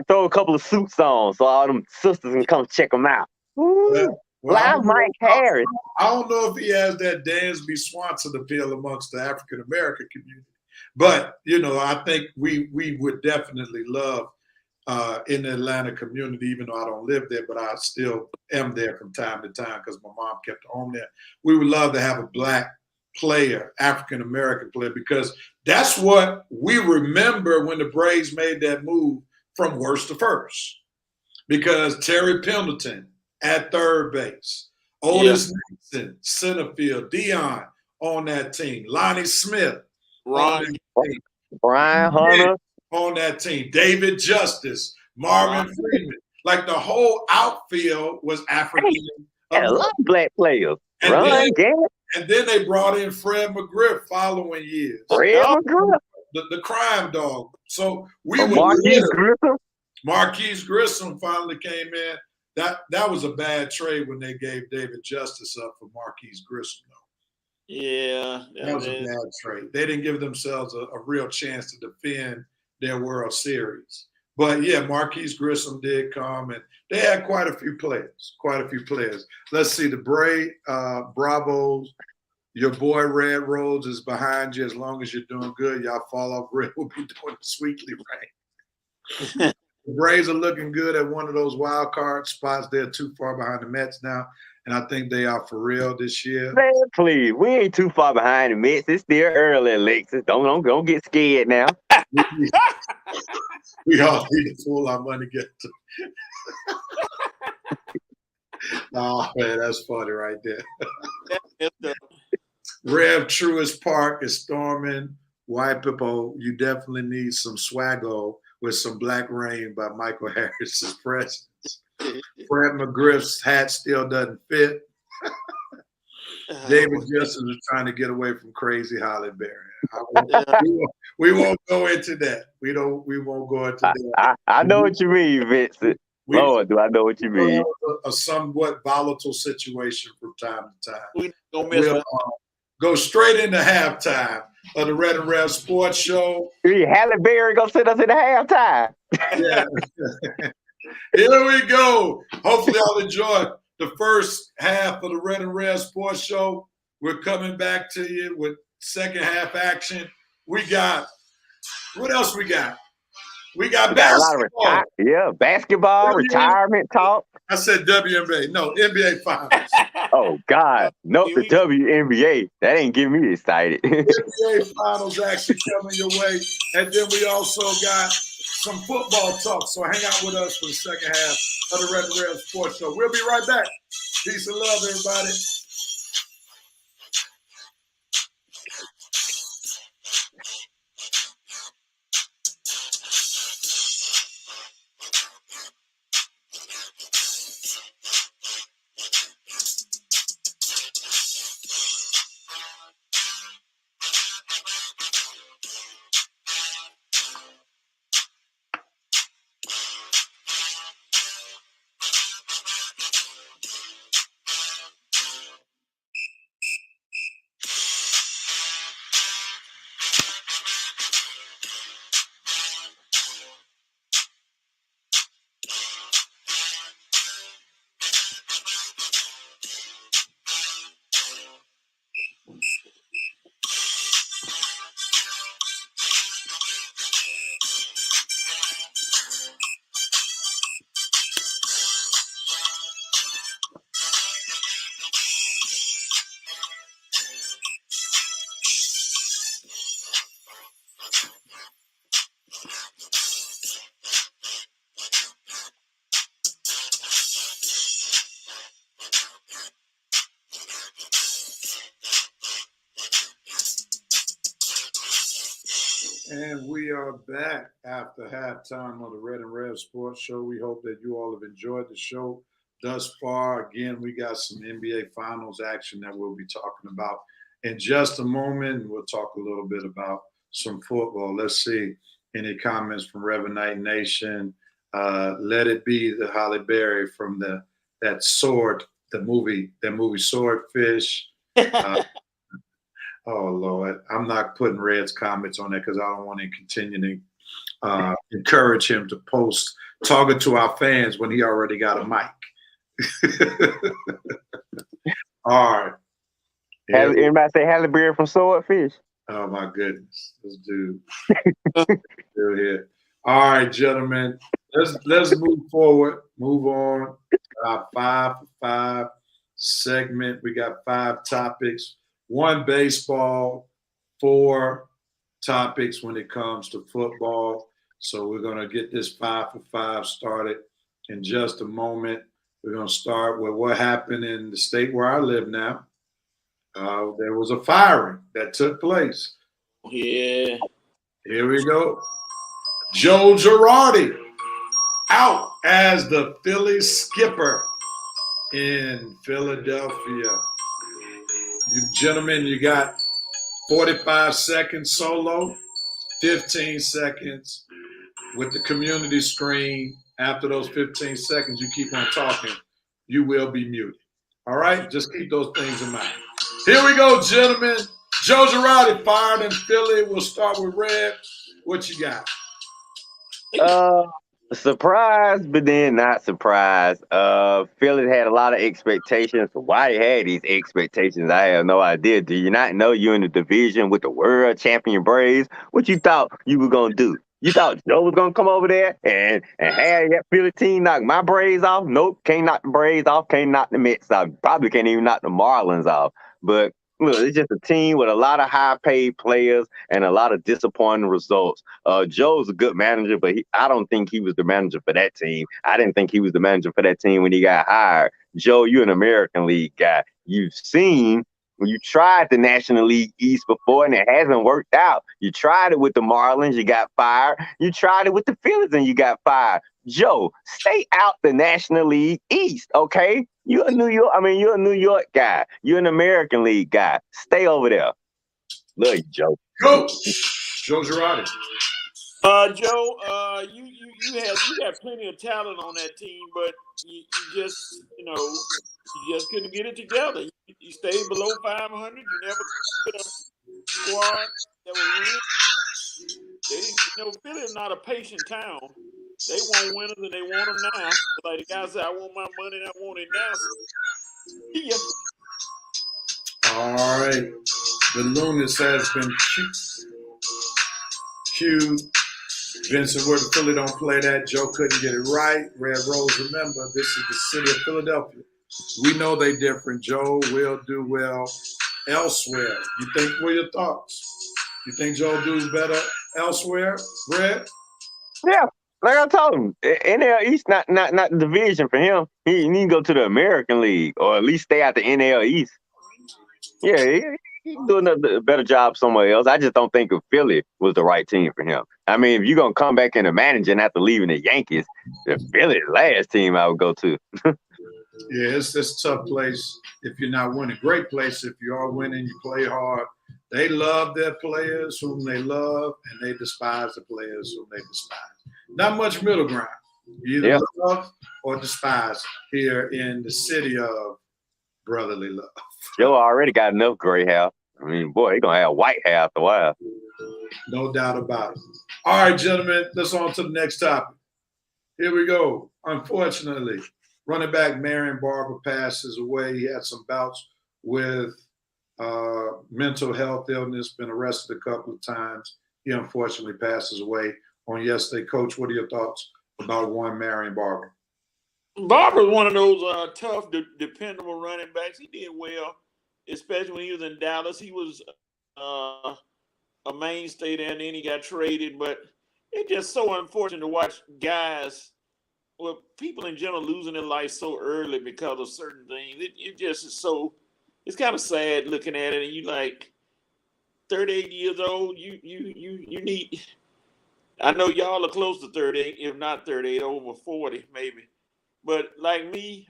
throw a couple of suits on so all them sisters can come check him out. Mike Harris. I don't know if he has that Dansby Swanson appeal amongst the African American community, but I think we would definitely love in the Atlanta community, even though I don't live there, but I still am there from time to time because my mom kept a home there. We would love to have a black player, African American player, because that's what we remember when the Braves made that move from worst to first. Because Terry Pendleton at third base, Otis Nixon, center field, Dion on that team, Lonnie Smith, Brian Hunter on that team, David Justice, Marvin Freeman. Like the whole outfield was African. And a lot of black players. And then they brought in Fred McGriff following years. Fred McGriff. The crime dog. So Marquise Grissom finally came in. That was a bad trade when they gave David Justice up for Marquise Grissom, though. Yeah. That was a bad trade. They didn't give themselves a real chance to defend their World Series. But yeah, Marquise Grissom did come, and they had quite a few players. Let's see, the Bravos, your boy Red Rose is behind you. As long as you're doing good, y'all fall off. Red will be doing sweetly right. The Braves are looking good at one of those wild card spots. They're too far behind the Mets now, and I think they are for real this year. Man, please, we ain't too far behind the Mets. It's still early, Alexis. Don't get scared now. We all need to pull our money to get to. Oh, man, that's funny right there. Rev Truist Park is storming. White people, you definitely need some swaggo with some Black Rain by Michael Harris's presence. Fred McGriff's hat still doesn't fit. David Justice was trying to get away from crazy Holly Berry. We won't go into that. We won't go into that. I know what you mean, Vincent. Lord, do I know what you mean? A somewhat volatile situation from time to time. We'll go straight into halftime of the Red and Rev Sports Show. Halle Berry gonna sit us in the halftime. Yeah. Here we go. Hopefully, I'll enjoy the first half of the Red and Rev Sports Show. We're coming back to you with second half action. We got what else? We got basketball. Basketball, retirement talk. I said WNBA. No, NBA Finals. Oh, God. Nope, the WNBA. That ain't getting me excited. NBA Finals action coming your way. And then we also got some football talk. So hang out with us for the second half of the Red and Rev Sports Show. We'll be right back. Peace and love, everybody. And we are back after halftime of the Red and Red Sports Show. We hope that you all have enjoyed the show thus far. Again, we got some NBA Finals action that we'll be talking about in just a moment. We'll talk a little bit about some football. Let's see any comments from Reverend Knight Nation. Let It Be the Holly Berry from that Sword, that movie Swordfish. Oh, Lord. I'm not putting Red's comments on there because I don't want to continue to encourage him to post talking to our fans when he already got a mic. All right. Anybody say Halle Berry from Swordfish? Oh, my goodness. This dude. Still here. All right, gentlemen. Let's move forward. Move on. Our 5 for 5 segment. We got 5 topics. 1 baseball, 4 topics when it comes to football. So we're going to get this 5 for 5 started in just a moment. We're going to start with what happened in the state where I live now. There was a firing that took place. Yeah. Here we go. Joe Girardi out as the Phillies skipper in Philadelphia. You gentlemen, you got 45 seconds solo, 15 seconds with the community screen. After those 15 seconds, you keep on talking, you will be muted. All right? Just keep those things in mind. Here we go, gentlemen. Joe Girardi fired in Philly. We'll start with Red. What you got? Surprised, but then not surprised. Philly had a lot of expectations. Why they had these expectations, I have no idea. Do you not know you're in the division with the world champion Braves? What you thought you were gonna do? You thought Joe was gonna come over there and have that Philly team knock my Braves off? Nope, can't knock the Braves off, can't knock the Mets off, probably can't even knock the Marlins off. But look, it's just a team with a lot of high-paid players and a lot of disappointing results. Joe's a good manager, but I don't think he was the manager for that team. I didn't think he was the manager for that team when he got hired. Joe, you're an American League guy. You've seen when you tried the National League East before and it hasn't worked out. You tried it with the Marlins, you got fired. You tried it with the Phillies and you got fired. Joe, stay out the National League East, okay? You're a New York guy. You're an American League guy. Stay over there. Love you, Joe. Coach Joe Girardi. Joe, you got plenty of talent on that team, but you just couldn't get it together. You stayed below 500. You never put a squad that would win. Philly is not a patient town. They want winners and they want them now. Like the guy said, I want my money and I want it now. So, All right. The Lunas has been cued. Vincent Ward and Philly don't play that. Joe couldn't get it right. Red Rose, remember, this is the city of Philadelphia. We know they different. Joe will do well elsewhere. What are your thoughts? You think Joe do better elsewhere, Red? Yeah, like I told him, NL East not the division for him. He need to go to the American League or at least stay out the NL East. Yeah, he can do a better job somewhere else. I just don't think of Philly was the right team for him. I mean, if you're going to come back into managing after leaving the Yankees, the Philly last team I would go to. Yeah, it's a tough place if you're not winning. Great place if you are winning, you play hard. They love their players whom they love, and they despise the players whom they despise. Not much middle ground. You either love or despise here in the city of brotherly love. Joe already got enough gray hair. I mean, boy, he's going to have white hair after a while. No doubt about it. All right, gentlemen, let's on to the next topic. Here we go. Unfortunately, running back Marion Barber passes away. He had some bouts with mental health illness, been arrested a couple of times. He unfortunately passes away on yesterday. Coach, what are your thoughts about one Marion Barber? Barber's one of those tough, dependable running backs. He did well, especially when he was in Dallas. He was a mainstay there, and then he got traded. But it's just so unfortunate to watch guys, well, people in general losing their life so early because of certain things. It just is so, it's kind of sad looking at it. And you like, 38 years old. You need. I know y'all are close to 38, if not 38, over 40 maybe. But like me,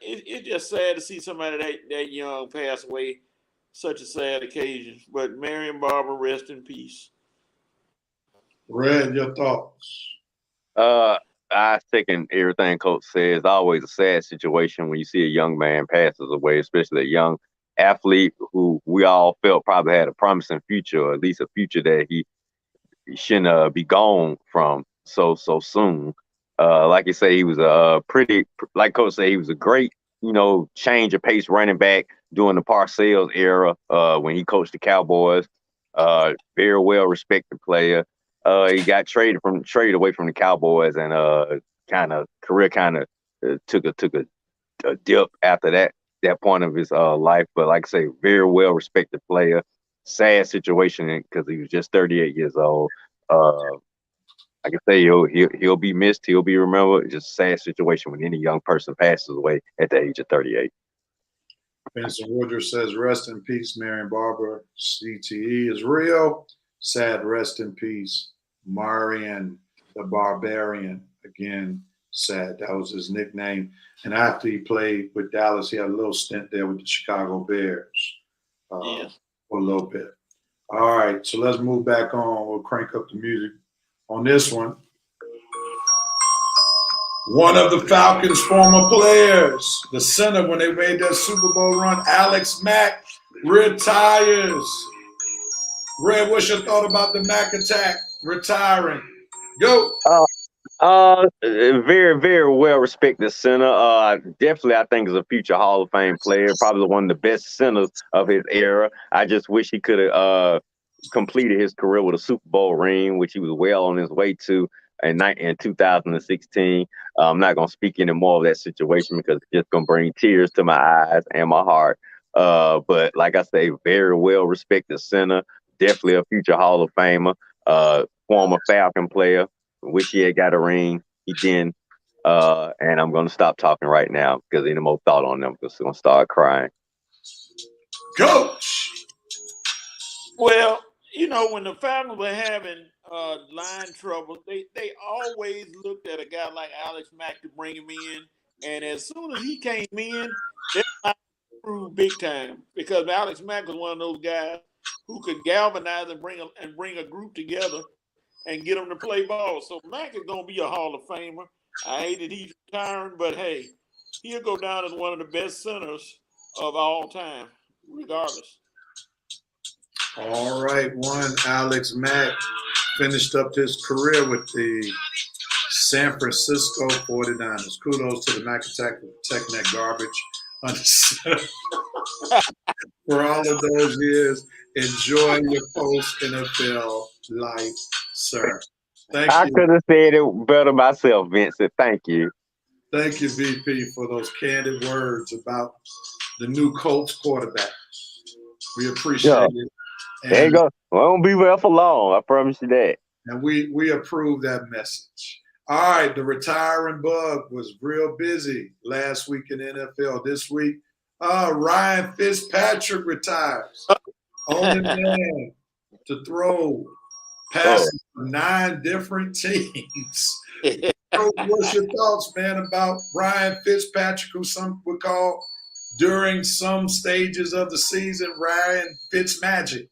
it's just sad to see somebody that young pass away. Such a sad occasion. But Mary and Barbara, rest in peace. Red, your thoughts? I second everything Coach says. It's always a sad situation when you see a young man passes away, especially a young athlete who we all felt probably had a promising future, or at least a future that he shouldn't be gone from so soon. Like you say, he was a pretty, like Coach said, he was a great, change of pace running back during the Parcells era when he coached the Cowboys. Very well respected player. He got traded away from the Cowboys, and career took a dip after that point of his life. But like I say, very well respected player. Sad situation because he was just 38 years old. Like I say, he'll be missed. He'll be remembered. It's just a sad situation when any young person passes away at the age of 38. Vincent Woodruff says, rest in peace, Marion Barber. CTE is real. Sad rest in peace, Marion the Barbarian. Again, sad. That was his nickname. And after he played with Dallas, he had a little stint there with the Chicago Bears for a little bit. All right, so let's move back on. We'll crank up the music on this one. One of the Falcons' former players, the center when they made that Super Bowl run, Alex Mack, retires. Red, what's your thought about the Mack attack retiring? Go. Very, very well respected center. Definitely, I think is a future Hall of Fame player. Probably one of the best centers of his era. I just wish he could have completed his career with a Super Bowl ring, which he was well on his way to in 2016. I'm not going to speak any more of that situation because it's just going to bring tears to my eyes and my heart. But like I say, very well respected center. Definitely a future Hall of Famer. Former Falcon player. Wish he had got a ring. He didn't. And I'm going to stop talking right now because any more thought on them because I'm going to start crying. Coach. Well, when the Falcons were having line trouble, they always looked at a guy like Alex Mack to bring him in. And as soon as he came in, they improved big time because Alex Mack was one of those guys who could galvanize and bring a group together and get them to play ball. So Mack is going to be a Hall of Famer. I hate that he's retiring, but hey, he'll go down as one of the best centers of all time, regardless. All right, one Alex Mack finished up his career with the San Francisco 49ers. Kudos to the Mack attack for protecting that garbage for all of those years. Enjoy your post-NFL life, sir. Thank you. I could have said it better myself, Vincent. Thank you. Thank you, VP, for those candid words about the new Colts quarterback. We appreciate it. And, there you go. Well, I won't be there for long. I promise you that. And we approve that message. All right, the retiring bug was real busy last week in the NFL. This week, Ryan Fitzpatrick retires. Only man to throw passes for 9 different teams. What's your thoughts, man, about Ryan Fitzpatrick, who some would call during some stages of the season Ryan Fitzmagic?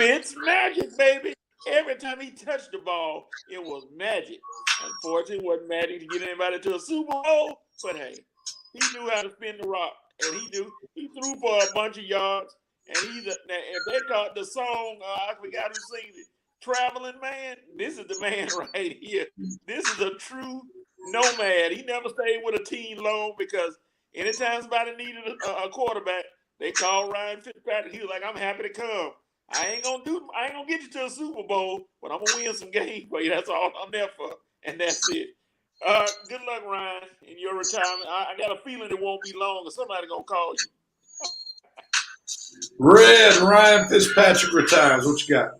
Fitzmagic, baby. Every time he touched the ball, it was magic. Unfortunately, it wasn't magic to get anybody to a Super Bowl, but hey, he knew how to spin the rock, and he threw for a bunch of yards. And if they caught the song, I forgot who sings it, Traveling Man, this is the man right here. This is a true nomad. He never stayed with a team long because anytime somebody needed a quarterback, they called Ryan Fitzpatrick. He was like, I'm happy to come. I ain't gonna get you to a Super Bowl, but I'm gonna win some games for you. That's all I'm there for. And that's it. Good luck, Ryan, in your retirement. I got a feeling it won't be long or somebody gonna call you. Red, Ryan Fitzpatrick retires. What you got?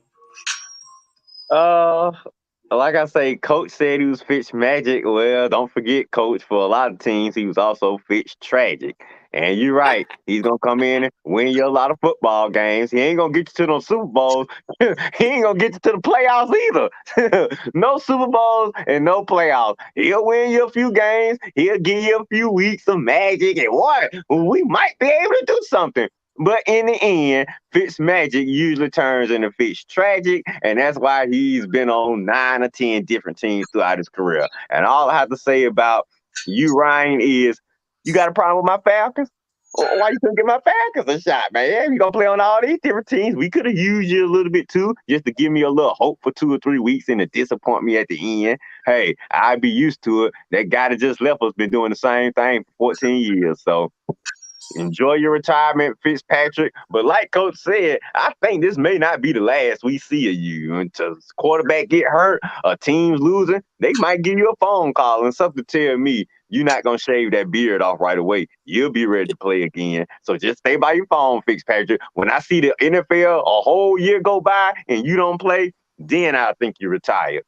Like I say, Coach said he was Fitz Magic. Well, don't forget, Coach, for a lot of teams, he was also Fitz Tragic. And you're right. He's gonna come in and win you a lot of football games. He ain't gonna get you to those Super Bowls. He ain't gonna get you to the playoffs either. No Super Bowls and no playoffs. He'll win you a few games. He'll give you a few weeks of magic, and what? We might be able to do something. But in the end, Fitz Magic usually turns into Fitz Tragic, and that's why he's been on 9 or 10 different teams throughout his career. And all I have to say about you, Ryan, is you got a problem with my Falcons? Why you couldn't give my Falcons a shot, man? You gonna play on all these different teams? We could have used you a little bit too, just to give me a little hope for 2 or 3 weeks and to disappoint me at the end. Hey, I'd be used to it. That guy that just left us been doing the same thing for 14 years. So enjoy your retirement, Fitzpatrick. But like Coach said, I think this may not be the last we see of you. Until quarterback get hurt, a team's losing, they might give you a phone call and something to tell me you're not gonna shave that beard off right away. You'll be ready to play again. So just stay by your phone, Fitzpatrick. When I see the NFL a whole year go by and you don't play, then I think you're retired.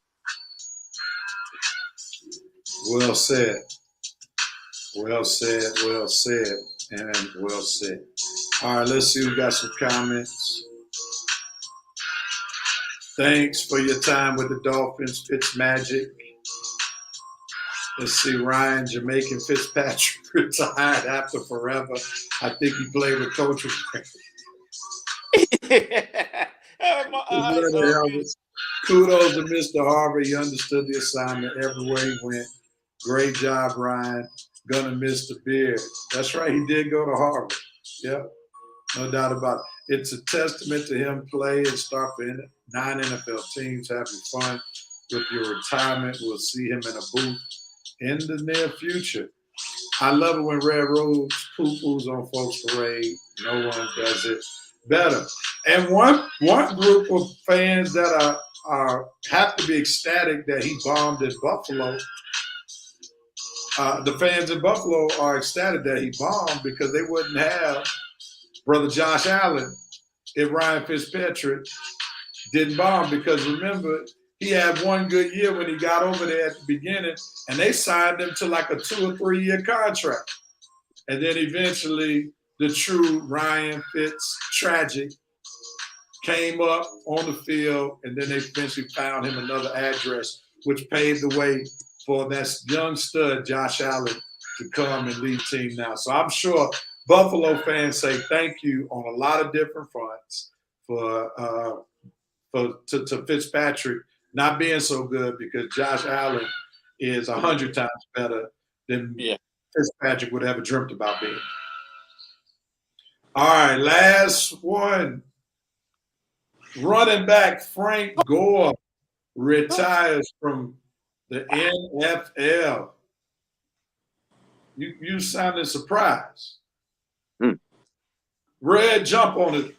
Well said. Well said. Well said. And well said. All right, let's see. We got some comments. Thanks for your time with the Dolphins, Fitzmagic. Let's see, Ryan, Jamaican Fitzpatrick retired after forever. I think he played with Coach. Kudos to Mr. Harvey. He understood the assignment everywhere he went. Great job, Ryan. Gonna miss the beard. That's right, he did go to Harvard. Yep, no doubt about it. It's a testament to him play and start for 9 NFL teams, having fun with your retirement. We'll see him in a booth in the near future. I love it when Red Rose poo-poos on folks' parade. No one does it better. And one group of fans that are have to be ecstatic that he bombed in Buffalo. The fans in Buffalo are ecstatic that he bombed because they wouldn't have Brother Josh Allen if Ryan Fitzpatrick didn't bomb. Because remember, he had one good year when he got over there at the beginning, and they signed him to like a 2 or 3 year contract. And then eventually the true Ryan Fitz tragic came up on the field, and then they eventually found him another address, which paved the way for that young stud, Josh Allen, to come and lead the team now. So I'm sure Buffalo fans say thank you on a lot of different fronts to Fitzpatrick not being so good, because Josh Allen is 100 times better than Fitzpatrick would ever dreamt about being. All right, last one. Running back Frank Gore retires from the NFL. You sounded surprised. Red, jump on it.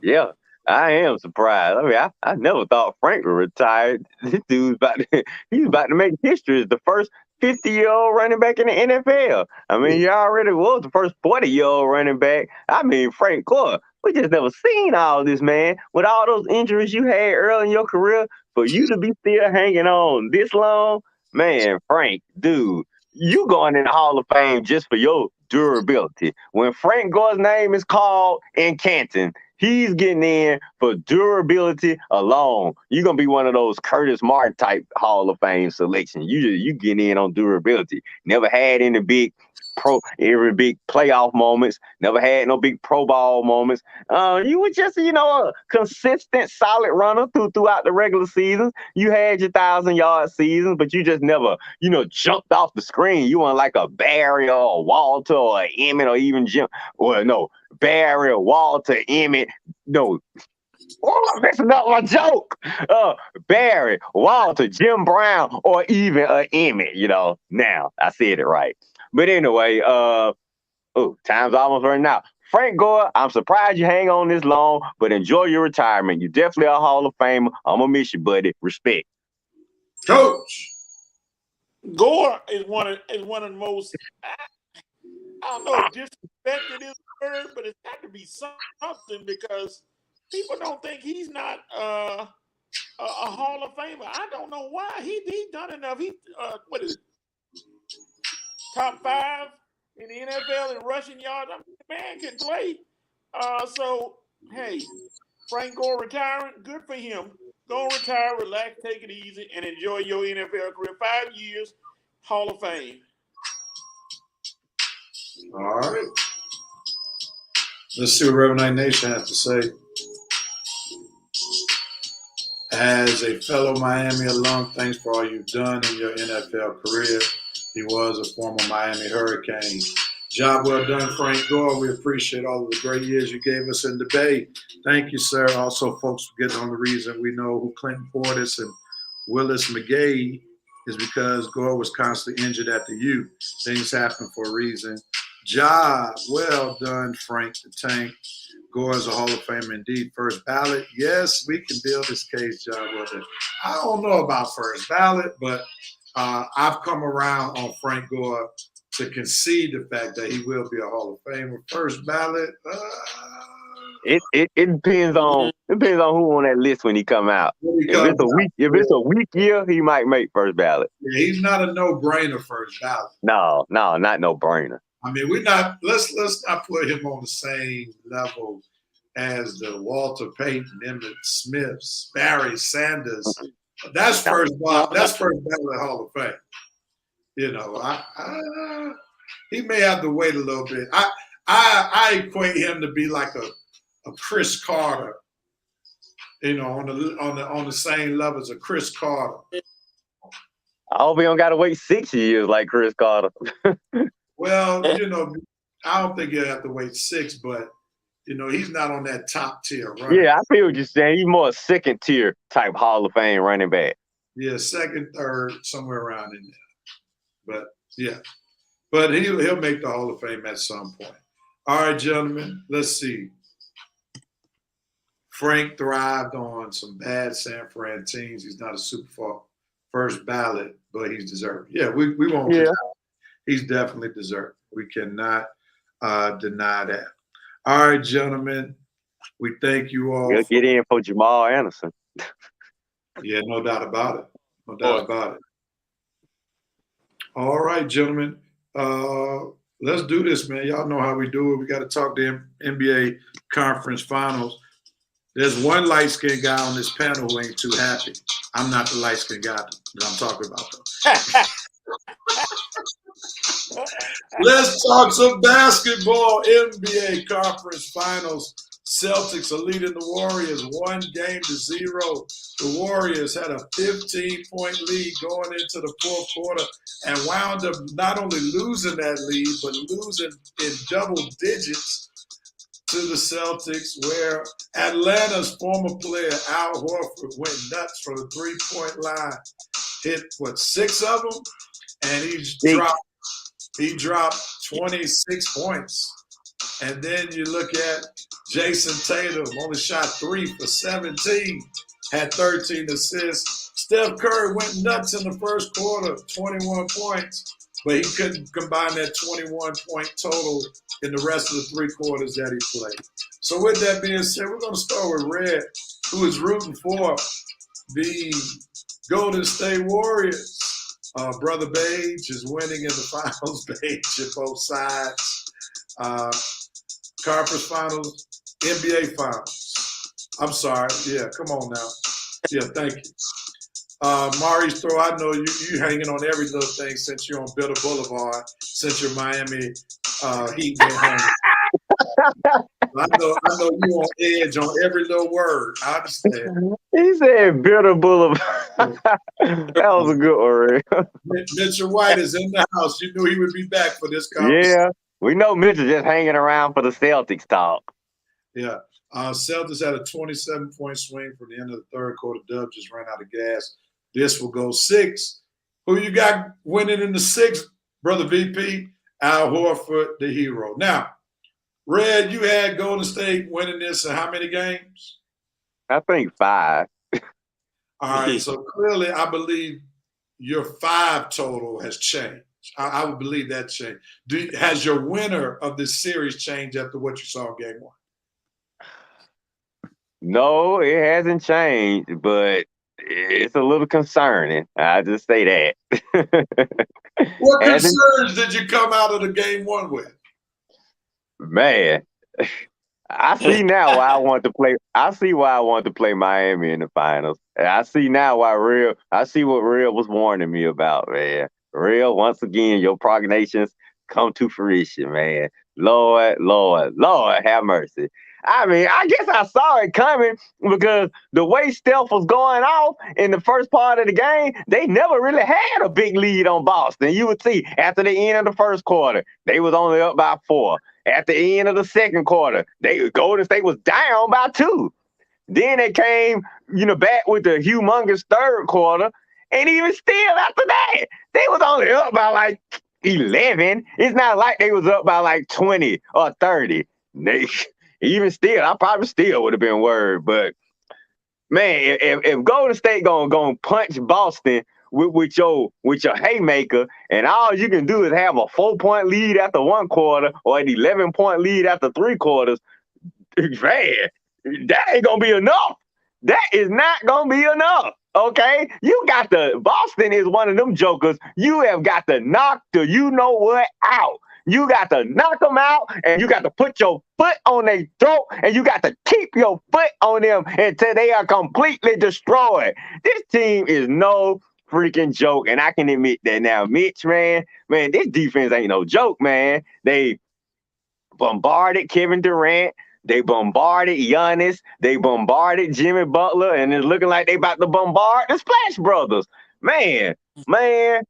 Yeah, I am surprised. I mean, I never thought Frank would retire. This dude's he's about to make history as the first 50-year-old running back in the NFL. I mean, you already was the first 40-year-old running back. I mean, Frank Gore, we just never seen all this, man. With all those injuries you had early in your career, for you to be still hanging on this long, man, Frank, dude, you going in the Hall of Fame just for your durability. When Frank Gore's name is called in Canton, he's getting in for durability alone. You're gonna be one of those Curtis Martin type Hall of Fame selections. You getting in on durability. Never had any big playoff moments. Never had no big Pro Bowl moments. You were just a consistent, solid runner throughout the regular season. You had your 1,000-yard seasons, but you just never jumped off the screen. You weren't like a Barry or a Walter or an Emmett or even Jim. Well, no. Barry, Walter, Emmett, no. Oh, I'm messing up my joke. Barry, Walter, Jim Brown, or even Emmett, Now, I said it right. But anyway, time's almost running out. Frank Gore, I'm surprised you hang on this long, but enjoy your retirement. You're definitely a Hall of Famer. I'm going to miss you, buddy. Respect. Coach. Gore is one of the most, I don't know, disrespected is the word, but it's got to be something, because people don't think he's not a Hall of Famer. I don't know why he done enough. He what is it? Top 5 in the NFL in rushing yards. I mean, the man can play. So hey, Frank Gore retiring, good for him. Go retire, relax, take it easy, and enjoy your NFL career. 5 years, Hall of Fame. All right. Let's see what Revenant Nation has to say. As a fellow Miami alum, thanks for all you've done in your NFL career. He was a former Miami Hurricane. Job well done, Frank Gore. We appreciate all of the great years you gave us in the Bay. Thank you, sir. Also, folks, for getting on the reason we know who Clinton Portis and Willis McGahee is because Gore was constantly injured at the U. Things happen for a reason. Job well done, Frank the Tank. Gore is a Hall of Famer indeed. First ballot, yes, we can build this case, Job well done. I don't know about first ballot, but I've come around on Frank Gore to concede the fact that he will be a Hall of Famer. First ballot, It depends on who on that list when he come out. If it's a weak year, he might make first ballot. Yeah, he's not a no-brainer first ballot. No, not no brainer. I mean, let's not put him on the same level as the Walter Payton, Emmitt Smiths, Barry Sanders. That's first ballot Hall of Fame. You know, he may have to wait a little bit. I equate him to be like a Chris Carter, you know, on the same level as a Chris Carter. I hope he don't got to wait 6 years like Chris Carter. Well, you know, I don't think he'll have to wait 6, but you know, he's not on that top tier running. Yeah, I feel what you're saying. He's more a second tier type Hall of Fame running back. Yeah, second, third, somewhere around in there. But yeah, but he'll make the Hall of Fame at some point. All right, gentlemen, let's see. Frank thrived on some bad San Fran teams. He's not a Super first ballot, but he's deserved. Yeah, we won't. Yeah. He's definitely deserved. We cannot deny that. All right, gentlemen, we thank you all. He'll get in for Jamal Anderson. Yeah, no doubt about it. No doubt about it. All right, gentlemen. Let's do this, man. Y'all know how we do it. We got to talk the NBA Conference Finals. There's one light-skinned guy on this panel who ain't too happy. I'm not the light-skinned guy that I'm talking about, though. Let's talk some basketball. NBA Conference Finals. Celtics are leading the Warriors 1-0. The Warriors had a 15-point lead going into the fourth quarter and wound up not only losing that lead, but losing in double digits to the Celtics, where Atlanta's former player, Al Horford, went nuts from the three-point line. Hit, 6 of them? And he dropped 26 points. And then you look at Jason Tatum, only shot 3 for 17, had 13 assists. Steph Curry went nuts in the first quarter, 21 points, but he couldn't combine that 21-point total in the rest of the 3 quarters that he played. So with that being said, we're going to start with Red, who is rooting for the Golden State Warriors. Brother Page is winning in the finals. Page at both sides. Conference Finals, NBA Finals. I'm sorry. Yeah, come on now. Yeah, thank you. Maurice Throw, I know you hanging on every little thing since you're on Bitter Boulevard, since you're Miami Heat went home. I know you on edge on every little word. I understand. He said Bitter Boulevard. That was a good one, Ray. Mitchell White is in the house. You knew he would be back for this conversation. Yeah, we know Mitchell just hanging around for the Celtics talk. Yeah. Celtics had a 27-point swing from the end of the third quarter. Dub just ran out of gas. This will go 6. Who you got winning in the 6th, Brother VP? Al Horford, the hero. Now, Red, you had Golden State winning this in how many games? I think 5. All right, so clearly I believe your 5 total has changed. I would believe that changed. Has your winner of this series changed after what you saw in game 1? No, it hasn't changed, but it's a little concerning. I just say that. What As in, concerns did you come out of the game one with? man, I see now why I want to play. I see why I want to play Miami in the finals. And I see now why Real. I see what Real was warning me about, man. Real, once again, your prognostications come to fruition, man. Lord, Lord, Lord, have mercy. I mean, I guess I saw it coming because the way Steph was going off in the first part of the game, they never really had a big lead on Boston. You would see after the end of the first quarter, they was only up by 4. At the end of the second quarter, Golden State was down by 2. Then they came, back with the humongous third quarter, and even still after that, they was only up by like 11. It's not like they was up by like 20 or 30. They, even still, I probably still would have been worried. But man, if Golden State gonna punch Boston with your haymaker, and all you can do is have a 4-point lead after 1 quarter or an 11-point lead after 3 quarters, man, that ain't gonna be enough. That is not gonna be enough. Okay, Boston is one of them jokers. You have got to knock the out. You got to knock them out, and you got to put your foot on their throat, and you got to keep your foot on them until they are completely destroyed. This team is no freaking joke, and I can admit that now. Mitch, man, this defense ain't no joke, man. They bombarded Kevin Durant. They bombarded Giannis. They bombarded Jimmy Butler, and it's looking like they about to bombard the Splash Brothers. Man,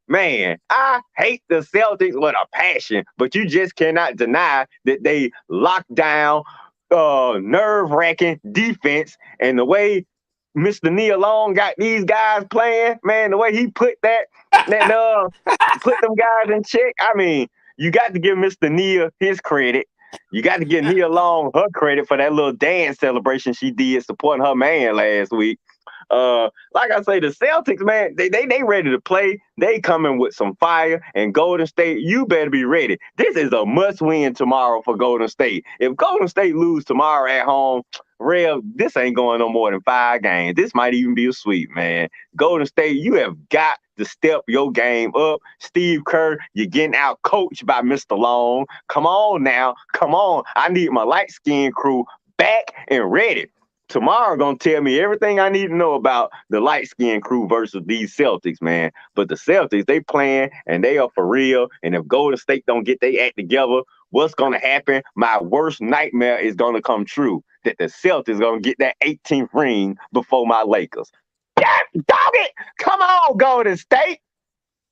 I hate the Celtics with a passion, but you just cannot deny that they locked down nerve-wracking defense, and the way Mr. Neil Long got these guys playing, man, the way he put put them guys in check. I mean, you got to give Mr. Neil his credit. You got to give Nia Long her credit for that little dance celebration she did supporting her man last week. Like I say, the Celtics, man, they ready to play. They coming with some fire. And Golden State, you better be ready. This is a must-win tomorrow for Golden State. If Golden State lose tomorrow at home, this ain't going no more than 5 games. This might even be a sweep, man. Golden State, you have got to step your game up. Steve Kerr, you're getting out coached by Mr. Long. Come on now. Come on. I need my light-skinned crew back and ready. Tomorrow gonna tell me everything I need to know about the light-skinned crew versus these Celtics, man. But the Celtics, they playing and they are for real. And if Golden State don't get their act together, what's gonna happen? My worst nightmare is gonna come true. That the Celtics gonna get that 18th ring before my Lakers. Yeah, dog it! Come on, Golden State.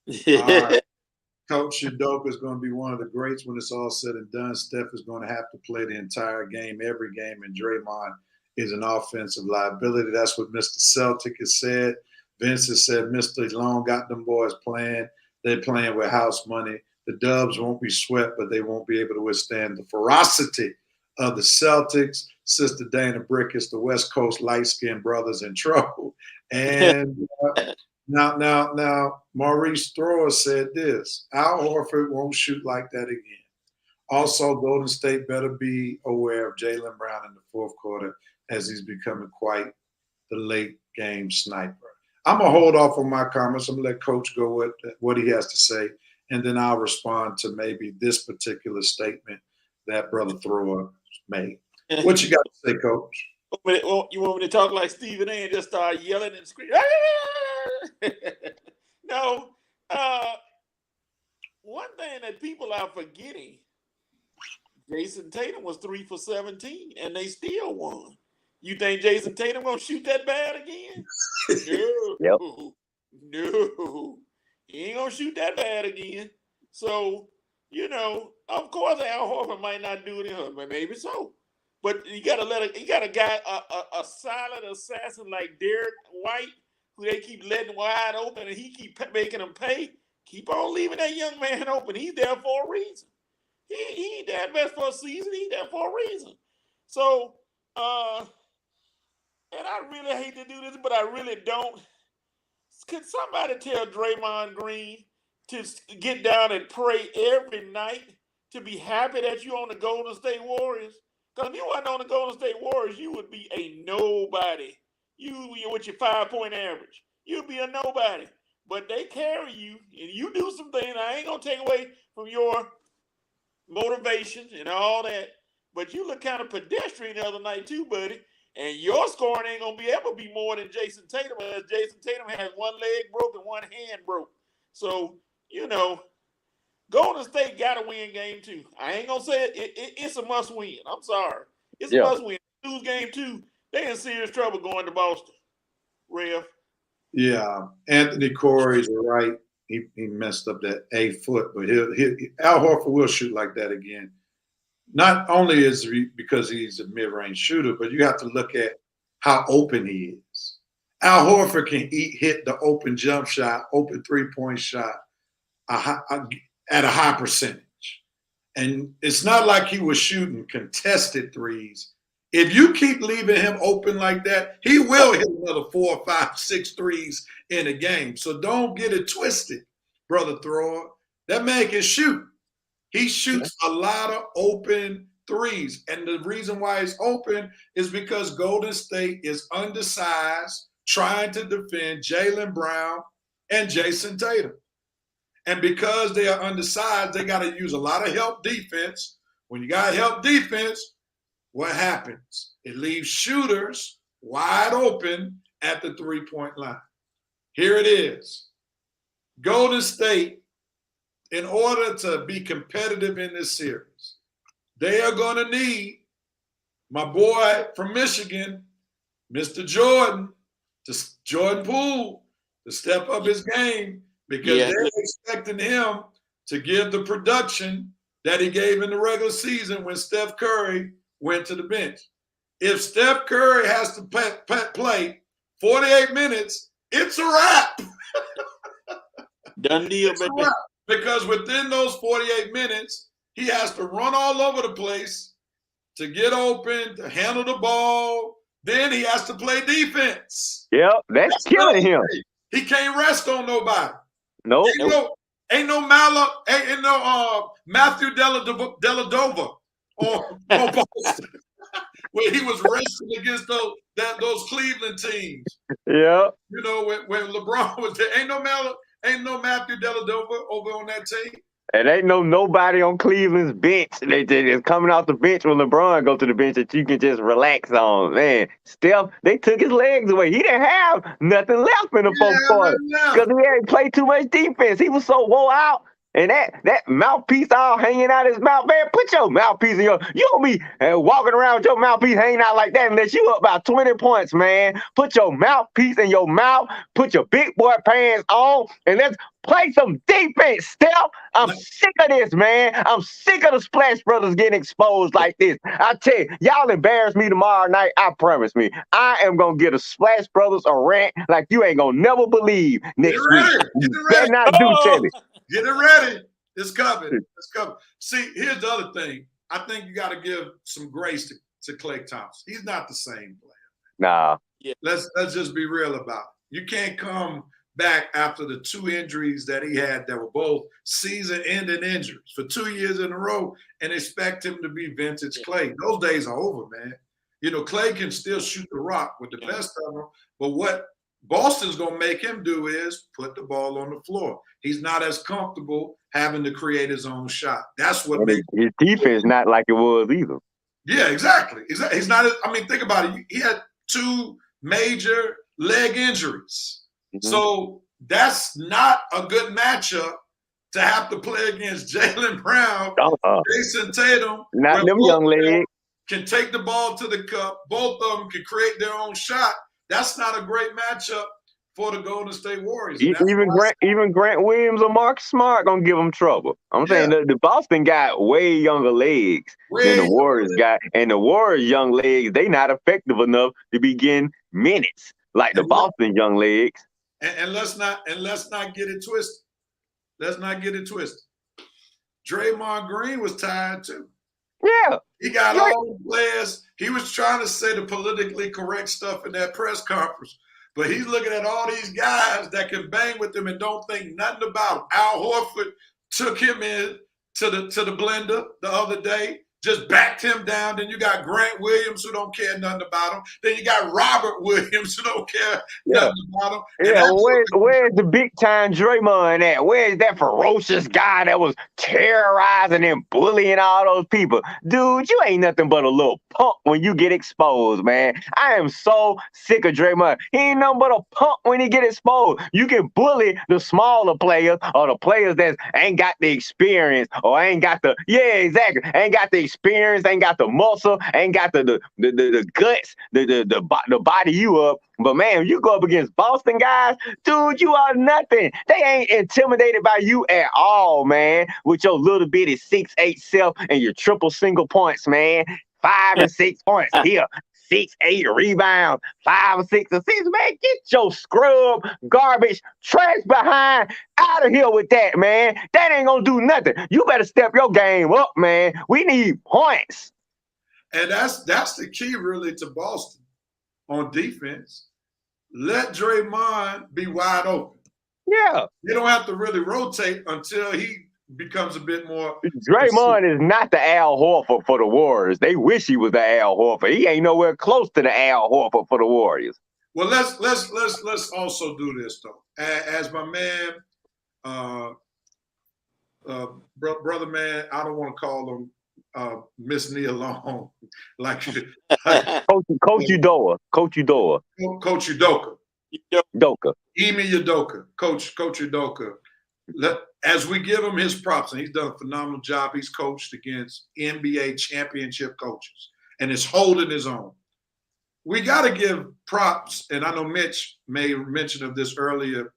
Coach Shadoka is going to be one of the greats when it's all said and done. Steph is going to have to play the entire game, every game, and Draymond is an offensive liability. That's what Mr. Celtic has said. Vince has said Mr. Long got them boys playing. They're playing with house money. The Dubs won't be swept, but they won't be able to withstand the ferocity of the Celtics. Sister Dana Brickus, the West Coast light-skinned brothers in trouble. And now, Maurice Thrower said this: Al Horford won't shoot like that again. Also, Golden State better be aware of Jaylen Brown in the fourth quarter, as he's becoming quite the late game sniper. I'm going to hold off on my comments. I'm going to let Coach go with what he has to say, and then I'll respond to maybe this particular statement that Brother Thrower made. What you got to say, Coach? You want me to talk like Stephen A and just start yelling and screaming? No. One thing that people are forgetting, Jason Tatum was 3 for 17, and they still won. You think Jason Tatum gonna shoot that bad again? No. No. He ain't gonna shoot that bad again. So, of course Al Horford might not do it, but maybe so. But you got a guy, a silent assassin like Derek White, who they keep letting wide open, and he keep making them pay. Keep on leaving that young man open. He's there for a reason. He ain't there best for a season. He's there for a reason. So, and I really hate to do this, but I really don't. Could somebody tell Draymond Green to get down and pray every night to be happy that you're on the Golden State Warriors? Because if you weren't on the Golden State Warriors, you would be a nobody you with your 5-point average. You'll be a nobody. But they carry you, and you do some things. I ain't gonna take away from your motivation and all that. But you look kind of pedestrian the other night too, buddy. And your scoring ain't gonna be able to be more than Jason Tatum, as Jason Tatum has one leg broke and one hand broke. So, Golden State got to win game 2. I ain't gonna say it's a must win. I'm sorry, it's a must win. Lose game 2, they in serious trouble going to Boston. Rev. Yeah, Anthony Corey's right. He messed up that A foot, but Al Horford will shoot like that again. Not only is he because he's a mid-range shooter, but you have to look at how open he is. Al Horford can hit the open jump shot, open three-point shot at a high percentage. And it's not like he was shooting contested threes. If you keep leaving him open like that, he will hit another 4, 5, 6 threes in a game. So don't get it twisted, brother thrower. That man can shoot. He shoots a lot of open threes. And the reason why he's open is because Golden State is undersized, trying to defend Jaylen Brown and Jason Tatum. And because they are undersized, they got to use a lot of help defense. When you got help defense, what happens? It leaves shooters wide open at the three-point line. Here it is. Golden State, in order to be competitive in this series, they are going to need my boy from Michigan, Mr. Jordan Poole, to step up his game because they're expecting him to give the production that he gave in the regular season when Steph Curry went to the bench. If Steph Curry has to play 48 minutes, it's a wrap. Done deal, baby. Because within those 48 minutes, he has to run all over the place to get open, to handle the ball. Then he has to play defense. Yep, that's killing him. He can't rest on nobody. Nope. Ain't no Matthew Dellavedova on Boston where he was resting against those Cleveland teams. Yeah. When LeBron was there, ain't no Matthew Dellavedova over on that team. And ain't nobody on Cleveland's bench. They just coming off the bench when LeBron go to the bench that you can just relax on. Man, Steph, they took his legs away. He didn't have nothing left in the fourth quarter because he hadn't played too much defense. He was so wore out. And that mouthpiece all hanging out his mouth, man, put your mouthpiece in you don't be walking around with your mouthpiece hanging out like that unless you up about 20 points, man. Put your mouthpiece in your mouth, put your big boy pants on, and let's play some defense, Steph. I'm sick of this, man. I'm sick of the Splash Brothers getting exposed like this. I tell you, y'all embarrass me tomorrow night, I promise me. I am going to get a Splash Brothers a rant like you ain't going to never believe next week. You better not do, Teddy. Get it ready. It's coming. It's coming. See, here's the other thing. I think you got to give some grace to Klay Thompson. He's not the same player. Nah. Yeah. Let's just be real about it. You can't come back after the 2 injuries that he had that were both season-ending injuries for 2 years in a row and expect him to be vintage Klay. Those days are over, man. Klay can still shoot the rock with the best of them, but what Boston's going to make him do is put the ball on the floor. He's not as comfortable having to create his own shot. That's what makes his defense not like it was either. Yeah, exactly. He's not. Think about it. He had 2 major leg injuries. Mm-hmm. So that's not a good matchup to have to play against Jaylen Brown, Jason Tatum. Not them young legs. Can take the ball to the cup. Both of them can create their own shot. That's not a great matchup for the Golden State Warriors. Even Grant Williams or Marcus Smart gonna give them trouble. I'm saying the Boston got way younger legs than the Warriors got, and the Warriors' young legs they not effective enough to be getting minutes like the Boston young legs. And let's not get it twisted. Let's not get it twisted. Draymond Green was tired too. Yeah. He got all the players. He was trying to say the politically correct stuff in that press conference, but he's looking at all these guys that can bang with him and don't think nothing about him. Al Horford took him in to the blender the other day. just backed him down. Then you got Grant Williams, who don't care nothing about him. Then you got Robert Williams, who don't care nothing about him. And Yeah, that's where's the big time Draymond at? Where's that ferocious guy that was terrorizing and bullying all those people? Dude, you ain't nothing but a little punk when you get exposed, man. I am so sick of Draymond. He ain't nothing but a punk when he get exposed. You can bully the smaller players or the players that ain't got the experience or ain't got the ain't got the experience, ain't got the muscle, ain't got the guts, the body you up. But man, you go up against Boston guys, dude, you are nothing. They ain't intimidated by you at all, man. With your little bitty 6'8" self and your triple single points, man. 5 and 6 points here. 6, 8 rebounds, 5 or 6 assists. Man, get your scrub, garbage, trash behind out of here with that, man. That ain't gonna do nothing. You better step your game up, man. We need points. And that's the key, really, to Boston on defense. Let Draymond be wide open. Yeah. You don't have to really rotate until he becomes a bit more. Draymond is not the Al Horford for the Warriors. They wish he was the Al Horford. He ain't nowhere close to the Al Horford for the Warriors. Well, let's also do this though. As my man, brother man, I don't want to call him Miss Nia Long, like Coach Udoka. Coach Udoka. Udoka. Ime Udoka. Coach Udoka. As we give him his props, and he's done a phenomenal job. He's coached against NBA championship coaches and is holding his own. We got to give props, and I know Mitch made mention of this earlier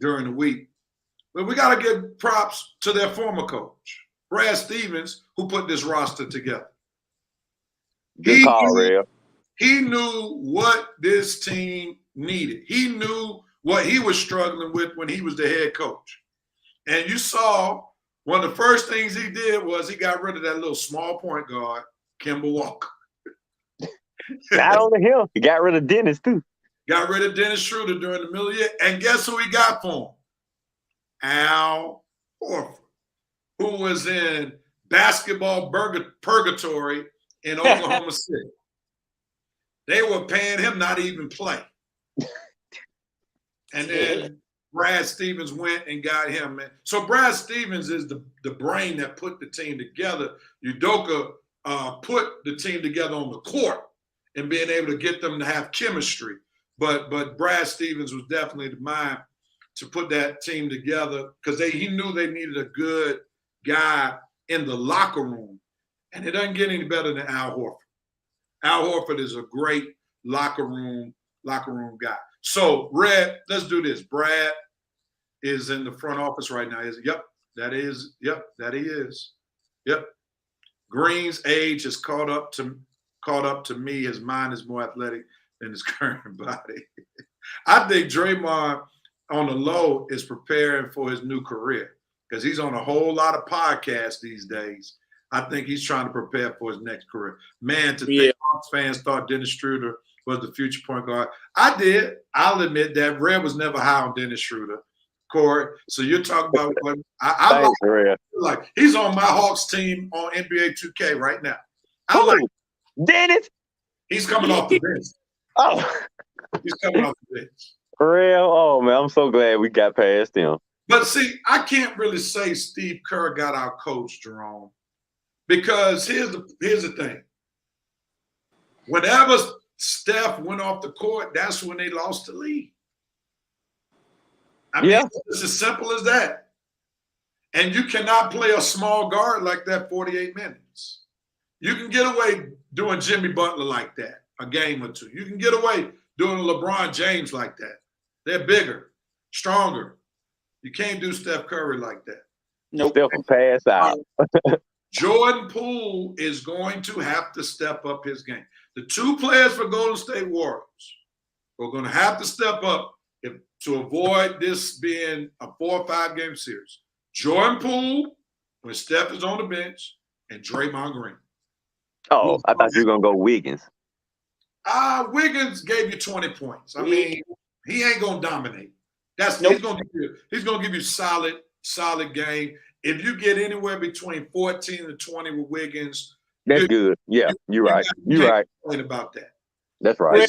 during the week, but we got to give props to their former coach, Brad Stevens, who put this roster together. He knew what this team needed. He knew what he was struggling with when he was the head coach. And you saw one of the first things he did was he got rid of that little small point guard, Kemba Walker. Not only him, he got rid of Dennis too. Got rid of Dennis Schroeder during the middle of the year. And guess who he got for him? Al Horford, who was in basketball purgatory in Oklahoma City. They were paying him not even play. And then Brad Stevens went and got him. So Brad Stevens is the brain that put the team together. Udoka put the team together on the court and being able to get them to have chemistry. But Brad Stevens was definitely the mind to put that team together because he knew they needed a good guy in the locker room. And it doesn't get any better than Al Horford. Al Horford is a great locker room guy. So, Red, let's do this. Brad is in the front office right now. Yep, that he is. Yep. Green's age has caught up to me. His mind is more athletic than his current body. I think Draymond on the low is preparing for his new career because he's on a whole lot of podcasts these days. I think he's trying to prepare for his next career. Man, think Hawks fans thought Dennis Schroeder was the future point guard. I did. I'll admit that. Red was never high on Dennis Schroeder, Corey. So you're talking about what I like. He's on my Hawks team on NBA 2K right now. Dennis? He's coming off the bench. Oh. He's coming off the bench. For real? Oh, man, I'm so glad we got past him. But see, I can't really say Steve Kerr got our coach, Jerome, because here's the thing. Whenever Steph went off the court, that's when they lost the lead. I mean, it's as simple as that. And you cannot play a small guard like that 48 minutes. You can get away doing Jimmy Butler like that, a game or two. You can get away doing LeBron James like that. They're bigger, stronger. You can't do Steph Curry like that. Nope. Steph will pass out. Jordan Poole is going to have to step up his game. The two players for Golden State Warriors are going to have to step up to avoid this being a 4 or 5 game series. Jordan Poole, when Steph is on the bench, and Draymond Green. Oh, I thought you were going to go Wiggins. Wiggins gave you 20 points. I mean, he ain't going to dominate. He's going to give you solid game. If you get anywhere between 14 and 20 with Wiggins, That's good. Yeah, you're right. You're right. Complain about that. That's right.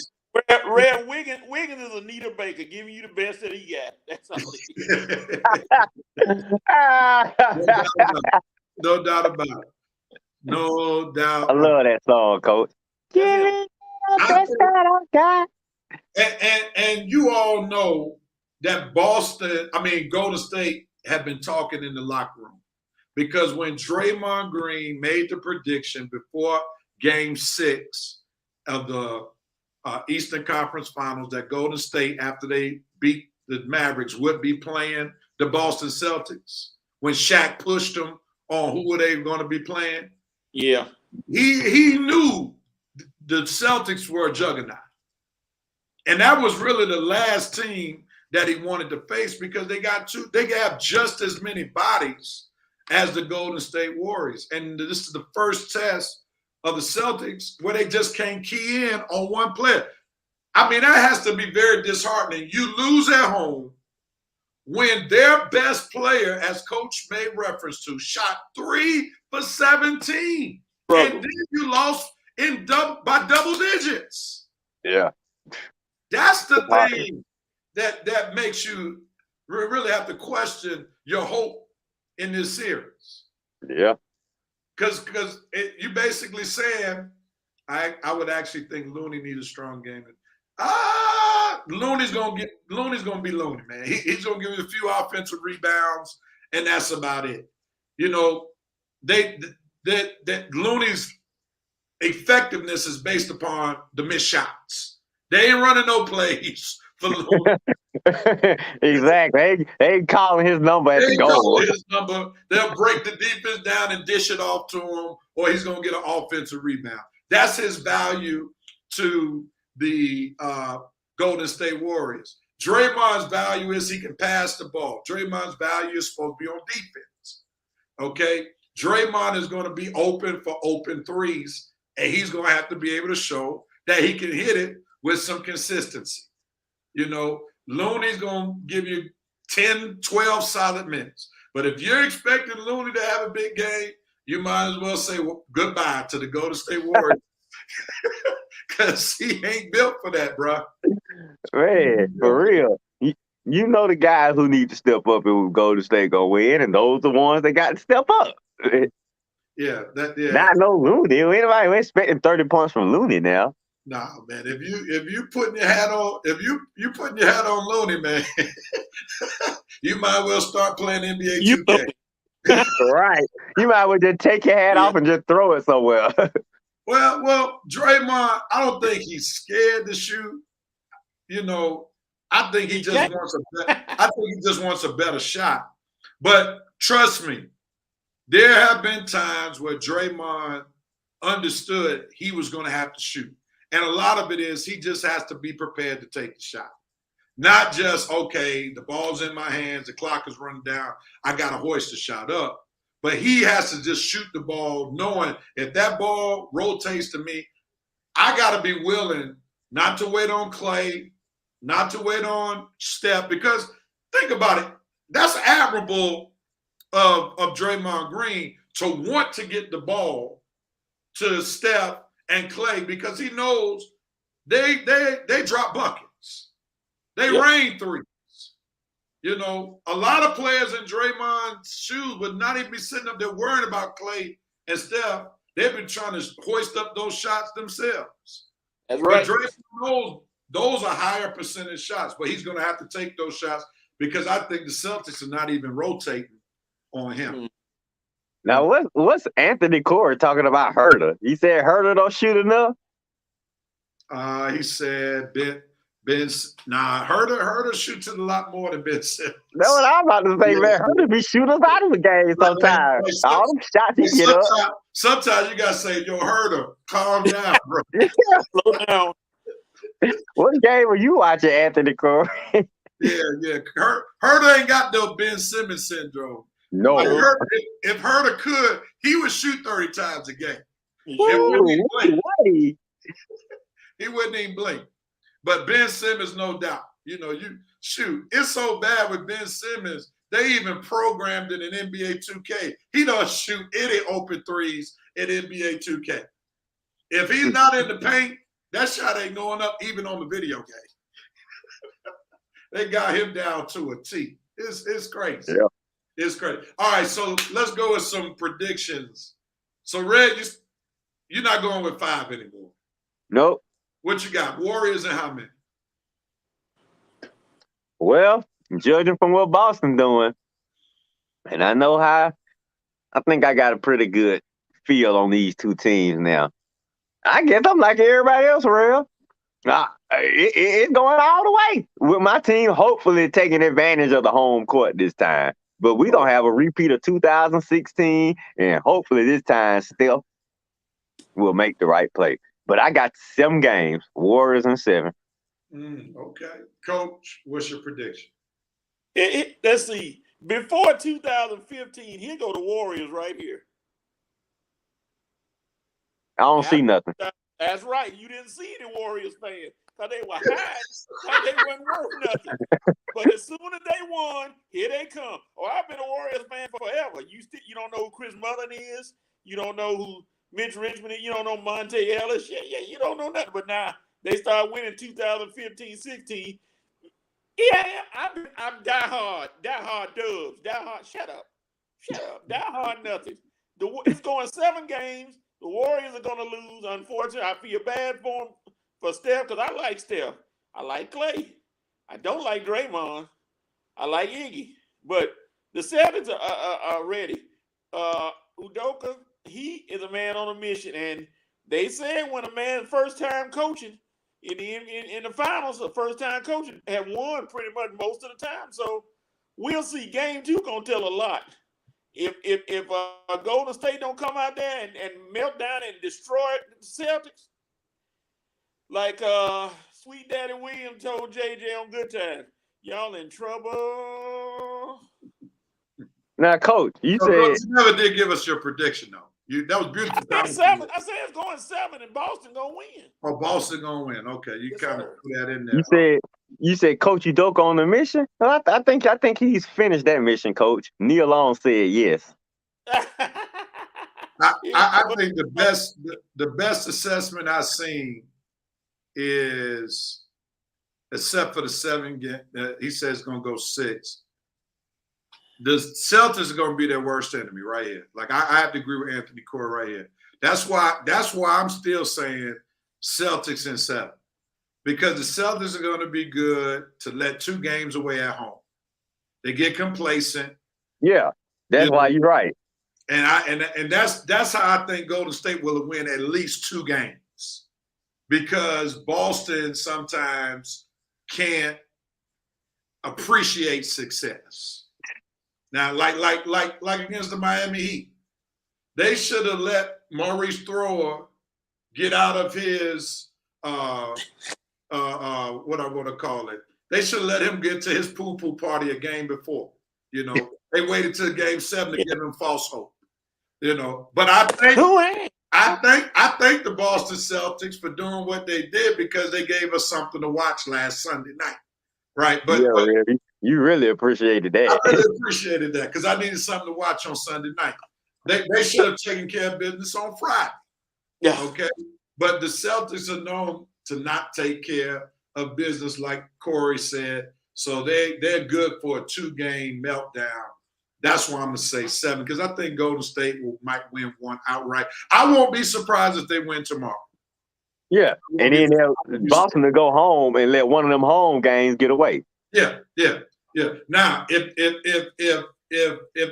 Red Wiggins is Anita Baker giving you the best that he got. That's all No doubt about it. No doubt. I love that song, Coach. That's him. And you all know that Golden State have been talking in the locker room, because when Draymond Green made the prediction before Game 6 of the Eastern Conference Finals that Golden State, after they beat the Mavericks, would be playing the Boston Celtics, when Shaq pushed them on who were they going to be playing, Yeah. he knew the Celtics were a juggernaut. And that was really the last team that he wanted to face, because they have just as many bodies as the Golden State Warriors. And this is the first test of the Celtics where they just can't key in on one player. I mean, that has to be very disheartening. You lose at home when their best player, as Coach made reference to, shot 3 for 17. And then you lost by double digits. Yeah. That's the thing that makes you really have to question your hope in this series. Yeah. Because you basically saying, I would actually think Looney needs a strong game. Looney's gonna be Looney, man. He's gonna give you a few offensive rebounds, and that's about it. You know, that Looney's effectiveness is based upon the missed shots. They ain't running no plays for Looney. Exactly. They ain't calling his number at the goal. His number. They'll break the defense down and dish it off to him, or he's gonna get an offensive rebound. That's his value to the Golden State Warriors. Draymond's value is he can pass the ball. Draymond's value is supposed to be on defense. Okay? Draymond is going to be open for open threes, and he's going to have to be able to show that he can hit it with some consistency. You know, Looney's going to give you 10, 12 solid minutes. But if you're expecting Looney to have a big game, you might as well say goodbye to the Golden State Warriors. Because he ain't built for that, bro. Man, for real. You know the guys who need to step up and Golden State go win, and those are the ones that got to step up. Yeah. Not no Looney. Anybody expecting 30 points from Looney now. Nah, man. If you putting your hat on, putting your hat on Looney, man, you might well start playing NBA 2K. Right. You might well just take your hat off and just throw it somewhere. Well, Draymond, I don't think he's scared to shoot. You know, I think he just wants a better shot. But trust me, there have been times where Draymond understood he was going to have to shoot. And a lot of it is he just has to be prepared to take the shot. Not just, okay, the ball's in my hands, the clock is running down, I got to hoist the shot up. But he has to just shoot the ball knowing if that ball rotates to me, I got to be willing not to wait on Clay, not to wait on Steph, because think about it. That's admirable of Draymond Green to want to get the ball to Steph and Clay, because he knows they drop buckets. They rain threes. You know, a lot of players in Draymond's shoes would not even be sitting up there worrying about Clay and Steph. They've been trying to hoist up those shots themselves. That's right. But Draymond knows those are higher percentage shots, but he's going to have to take those shots because I think the Celtics are not even rotating on him. Now, what's Anthony Corey talking about Herter? He said Herter don't shoot enough? He said Herter shoots it a lot more than Ben Simmons. That's what I'm about to say, man. Herter be shooting us out of the game sometimes. All them shots he get up. Sometimes you got to say, yo, Herter, calm down, bro. Slow down. What game were you watching, Anthony Corey? Yeah. Herter ain't got no Ben Simmons syndrome. No. If Herter could, he would shoot 30 times a game. He wouldn't even blink. But Ben Simmons, no doubt. You know, it's so bad with Ben Simmons, They even programmed it in NBA 2K. He don't shoot any open threes in NBA 2K. If he's not in the paint, that shot ain't going up even on the video game. They got him down to a T. It's crazy. Yeah. It's crazy. All right, so let's go with some predictions. So, Red, you're not going with 5 anymore. Nope. What you got? Warriors and how many? Well, judging from what Boston doing, and I know how, I think I got a pretty good feel on these two teams now. I guess I'm like everybody else, real. It's going all the way with my team. Hopefully, taking advantage of the home court this time. But we gonna have a repeat of 2016, and hopefully this time Steph will make the right play. But I got 7 games, Warriors in 7. Okay, Coach, what's your prediction? Let's see. Before 2015, here go the Warriors right here. I don't see nothing. That's right. You didn't see the Warriors fans because they were high, like they weren't worth nothing. But as soon as they won, here they come. Oh, I've been a Warriors fan forever. You don't know who Chris Mullin is. You don't know who Mitch Richmond is. You don't know Monte Ellis. Yeah, you don't know nothing. But now they start winning 2015-16. Yeah, I'm diehard Dubs. Diehard, shut up. Diehard nothing. It's going 7 games. The Warriors are going to lose, unfortunately. I feel bad for Steph because I like Steph. I like Clay. I don't like Draymond. I like Iggy. But the Celtics are ready. Udoka, he is a man on a mission. And they said when a man first time coaching in the finals, the first time coaching, have won pretty much most of the time. So we'll see. Game 2 going to tell a lot. If Golden State don't come out there and melt down and destroy the Celtics, like Sweet Daddy Williams told JJ on Good Times, y'all in trouble. Now, Coach, you said you never did give us your prediction though. That was beautiful. I said it's going 7 and Boston gonna win. Oh, Boston gonna win. Okay, you kind of put that in there. You said Coach Udoka on the mission. Well, I think he's finished that mission, Coach. Neil Long said yes. I think the best assessment I've seen is, except for the 7 game, he says it's gonna go 6. The Celtics are going to be their worst enemy right here. Like I have to agree with Anthony Core right here. That's why I'm still saying Celtics in 7, because the Celtics are going to be good to let 2 games away at home. They get complacent. Yeah, that's why you're right. And that's how I think Golden State will win at least 2 games, because Boston sometimes can't appreciate success. Now, like against the Miami Heat, they should have let Maurice Thrower get out of his what I'm going to call it. They should have let him get to his poo-poo party a game before. You know, they waited till game 7 to give him false hope. You know, but I thank the Boston Celtics for doing what they did, because they gave us something to watch last Sunday night, right? But you really appreciated that. I really appreciated that, because I needed something to watch on Sunday night. They should have taken care of business on Friday. Yeah. Okay. But the Celtics are known to not take care of business, like Corey said. So they're good for a 2-game meltdown. That's why I'm going to say 7, because I think Golden State might win 1 outright. I won't be surprised if they win tomorrow. Yeah. And then Boston to go home and let one of them home games get away. Yeah. Now, if the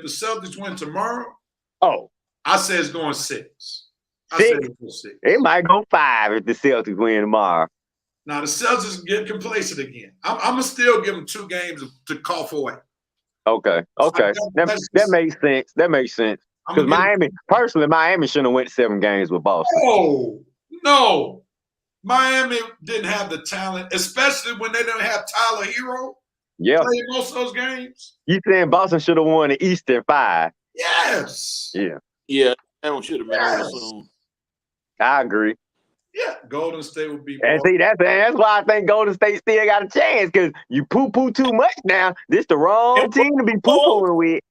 Celtics win tomorrow, I say it's going 6. I say it's going 6. It might go 5 if the Celtics win tomorrow. Now the Celtics get complacent again. I'm gonna still give them 2 games to cough away. Okay. That makes sense. That makes sense. Because Miami shouldn't have went 7 games with Boston. No. Miami didn't have the talent, especially when they didn't have Tyler Hero. Yeah. Played most of those games. You saying Boston should have won the East in 5? Yes. Yeah. Yeah, that one should have been over soon. I agree. Yeah, Golden State would be. And see, that's why I think Golden State still got a chance, because you poo-poo too much now. This the wrong team to be poo-pooing with.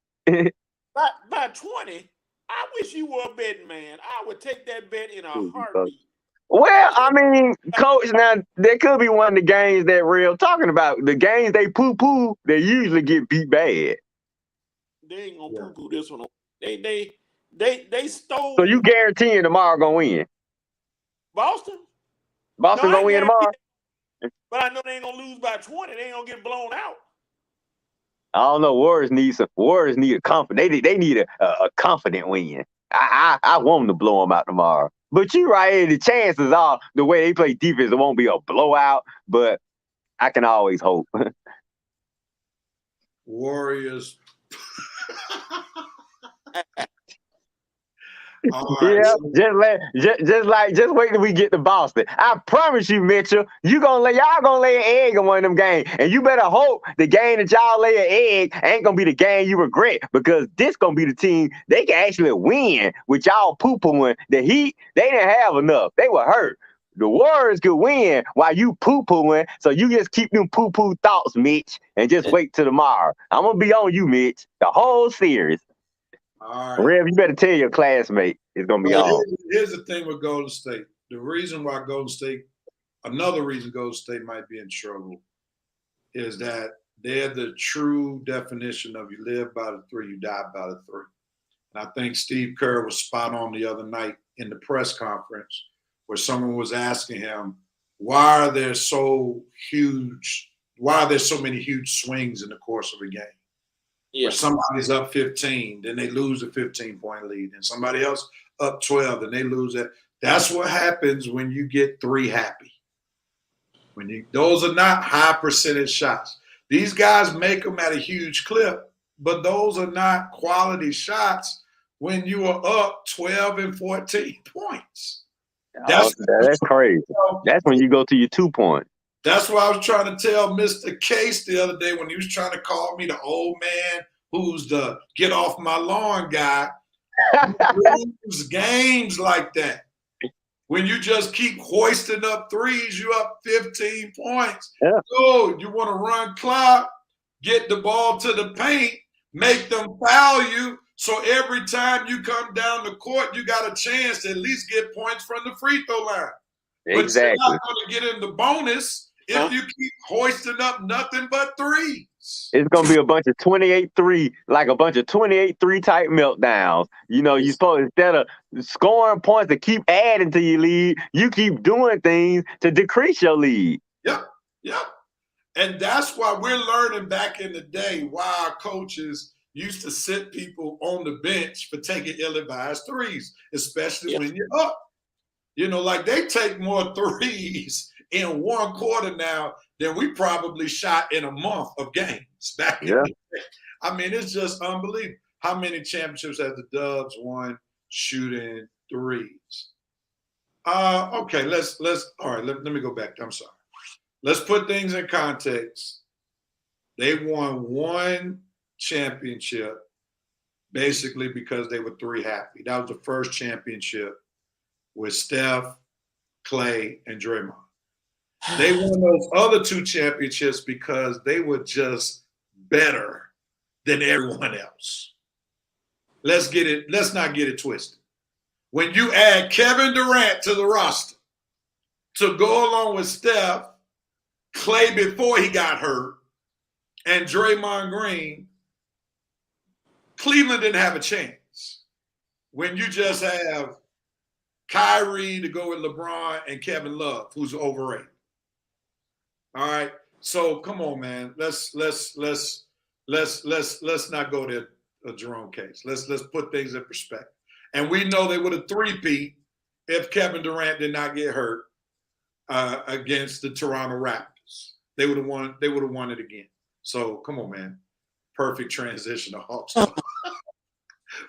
By 20, I wish you were a betting man. I would take that bet in a heartbeat. Well, I mean, Coach, now, there could be one of the games that Real talking about. The games they poo-poo, they usually get beat bad. They ain't gonna poo-poo this one. They stole. So you guaranteeing tomorrow gonna win? Boston? Boston gonna win tomorrow? But I know they ain't gonna lose by 20. They ain't gonna get blown out. I don't know. Warriors need a confident. They need a confident win. I want them to blow them out tomorrow. But you right, the chances are the way they play defense, it won't be a blowout. But I can always hope. Warriors. Yeah, just wait till we get to Boston. I promise you, Mitchell, y'all gonna lay an egg in one of them games, and you better hope the game that y'all lay an egg ain't gonna be the game you regret, because this gonna be the team they can actually win with y'all poo-pooing. The Heat, they didn't have enough. They were hurt. The Warriors could win while you poo-pooing, so you just keep them poo-poo thoughts, Mitch, and just wait till tomorrow. I'm gonna be on you, Mitch, the whole series. All right. Rev, you better tell your classmate it's gonna be on. Here's the thing with Golden State. The reason why another reason Golden State might be in trouble is that they're the true definition of you live by the three, you die by the three. And I think Steve Kerr was spot on the other night in the press conference where someone was asking him, why are there so many huge swings in the course of a game? Yeah. Where somebody's up 15, then they lose a 15-point lead, and somebody else up 12, and they lose that. That's what happens when you get three happy. Those are not high percentage shots. These guys make them at a huge clip, but those are not quality shots when you are up 12 and 14 points. That's crazy. That's when you go to your 2 point. That's what I was trying to tell Mr. Case the other day when he was trying to call me the old man who's the get off my lawn guy. You lose games like that. When you just keep hoisting up threes, you up 15 points. Yeah. So you want to run clock, get the ball to the paint, make them foul you. So every time you come down the court, you got a chance to at least get points from the free throw line. Exactly. But you're not going to get in the bonus if you keep hoisting up nothing but threes. It's going to be a bunch of 28-3, like a bunch of 28-3 type meltdowns. You know, you supposed, instead of scoring points to keep adding to your lead, you keep doing things to decrease your lead. Yep. And that's why we're learning back in the day why our coaches used to sit people on the bench for taking ill-advised threes, especially when you're up. You know, like they take more threes in one quarter now than we probably shot in a month of games back in the day. I mean, it's just unbelievable. How many championships have the Dubs won shooting threes? Okay, let's all right, let me go back. I'm sorry. Let's put things in context. They won one championship basically because they were three happy. That was the first championship with Steph, Clay, and Draymond. They won those other two championships because they were just better than everyone else. Let's not get it twisted. When you add Kevin Durant to the roster to go along with Steph, Clay before he got hurt, and Draymond Green, Cleveland didn't have a chance. When you just have Kyrie to go with LeBron and Kevin Love, who's overrated. All right. So come on, man. Let's not go to a Jerome case. Let's put things in perspective. And we know they would have three-peat if Kevin Durant did not get hurt against the Toronto Raptors. They would have won. They would have won it again. So come on, man. Perfect transition to Hawks.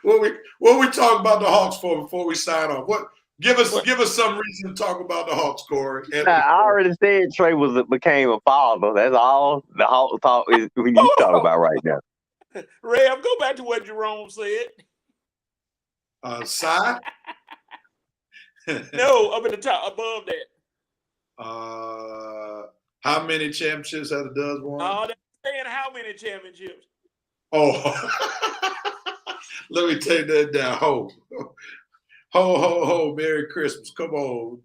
What we talk about the Hawks for before we sign off? Give us some reason to talk about the Hawks, Corey. I already said Trey became a father. That's all the Hawks talk is we need to talk about right now. Rev, go back to what Jerome said. Cy? No, up at the top, above that. How many championships have the Dubs won? Oh, they're saying how many championships? Oh, let me take that down. Ho, ho, ho, ho. Merry Christmas. Come on,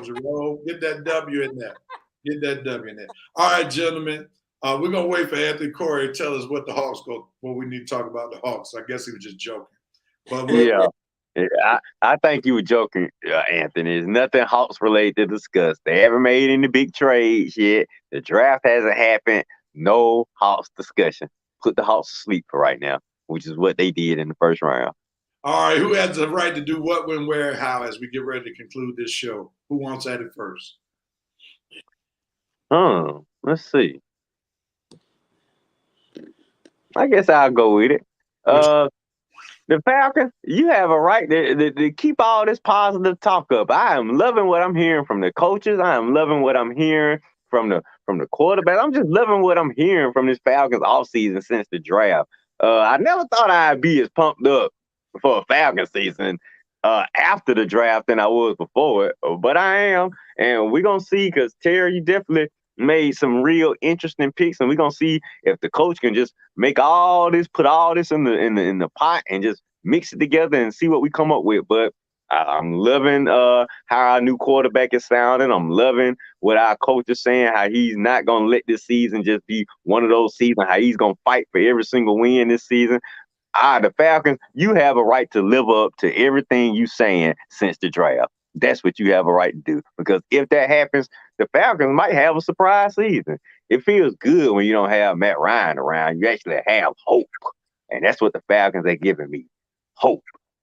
Jerome. Get that W in there. Get that W in there. All right, gentlemen. We're going to wait for Anthony Corey to tell us what the Hawks go, what we need to talk about the Hawks. I guess he was just joking. But Yeah. I think you were joking, Anthony. There's nothing Hawks related to discuss. They haven't made any big trades yet. The draft hasn't happened. No Hawks discussion. Put the Hawks to sleep for right now, which is what they did in the first round. all right, who has the right to do what, when, where, how as we get ready to conclude this show? Who wants at it first? Let's see. I guess I'll go with it. The Falcons, you have a right to keep all this positive talk up. I am loving what I'm hearing from the coaches. I am loving what I'm hearing from the quarterback. I'm just loving what I'm hearing from this Falcons offseason since the draft. I never thought I'd be as pumped up for a Falcons season after the draft than I was before it, but I am. And we're going to see, because Terry, you definitely made some real interesting picks, and we're gonna see if the coach can just make all this, put all this in the pot and just mix it together and see what we come up with. But I'm loving how our new quarterback is sounding. I'm loving what our coach is saying, how he's not gonna let this season just be one of those seasons, how he's gonna fight for every single win this season. The Falcons, you have a right to live up to everything you saying since the draft. That's what you have a right to do. Because if that happens, the Falcons might have a surprise season. It feels good when you don't have Matt Ryan around. You actually have hope. And that's what the Falcons are giving me. Hope.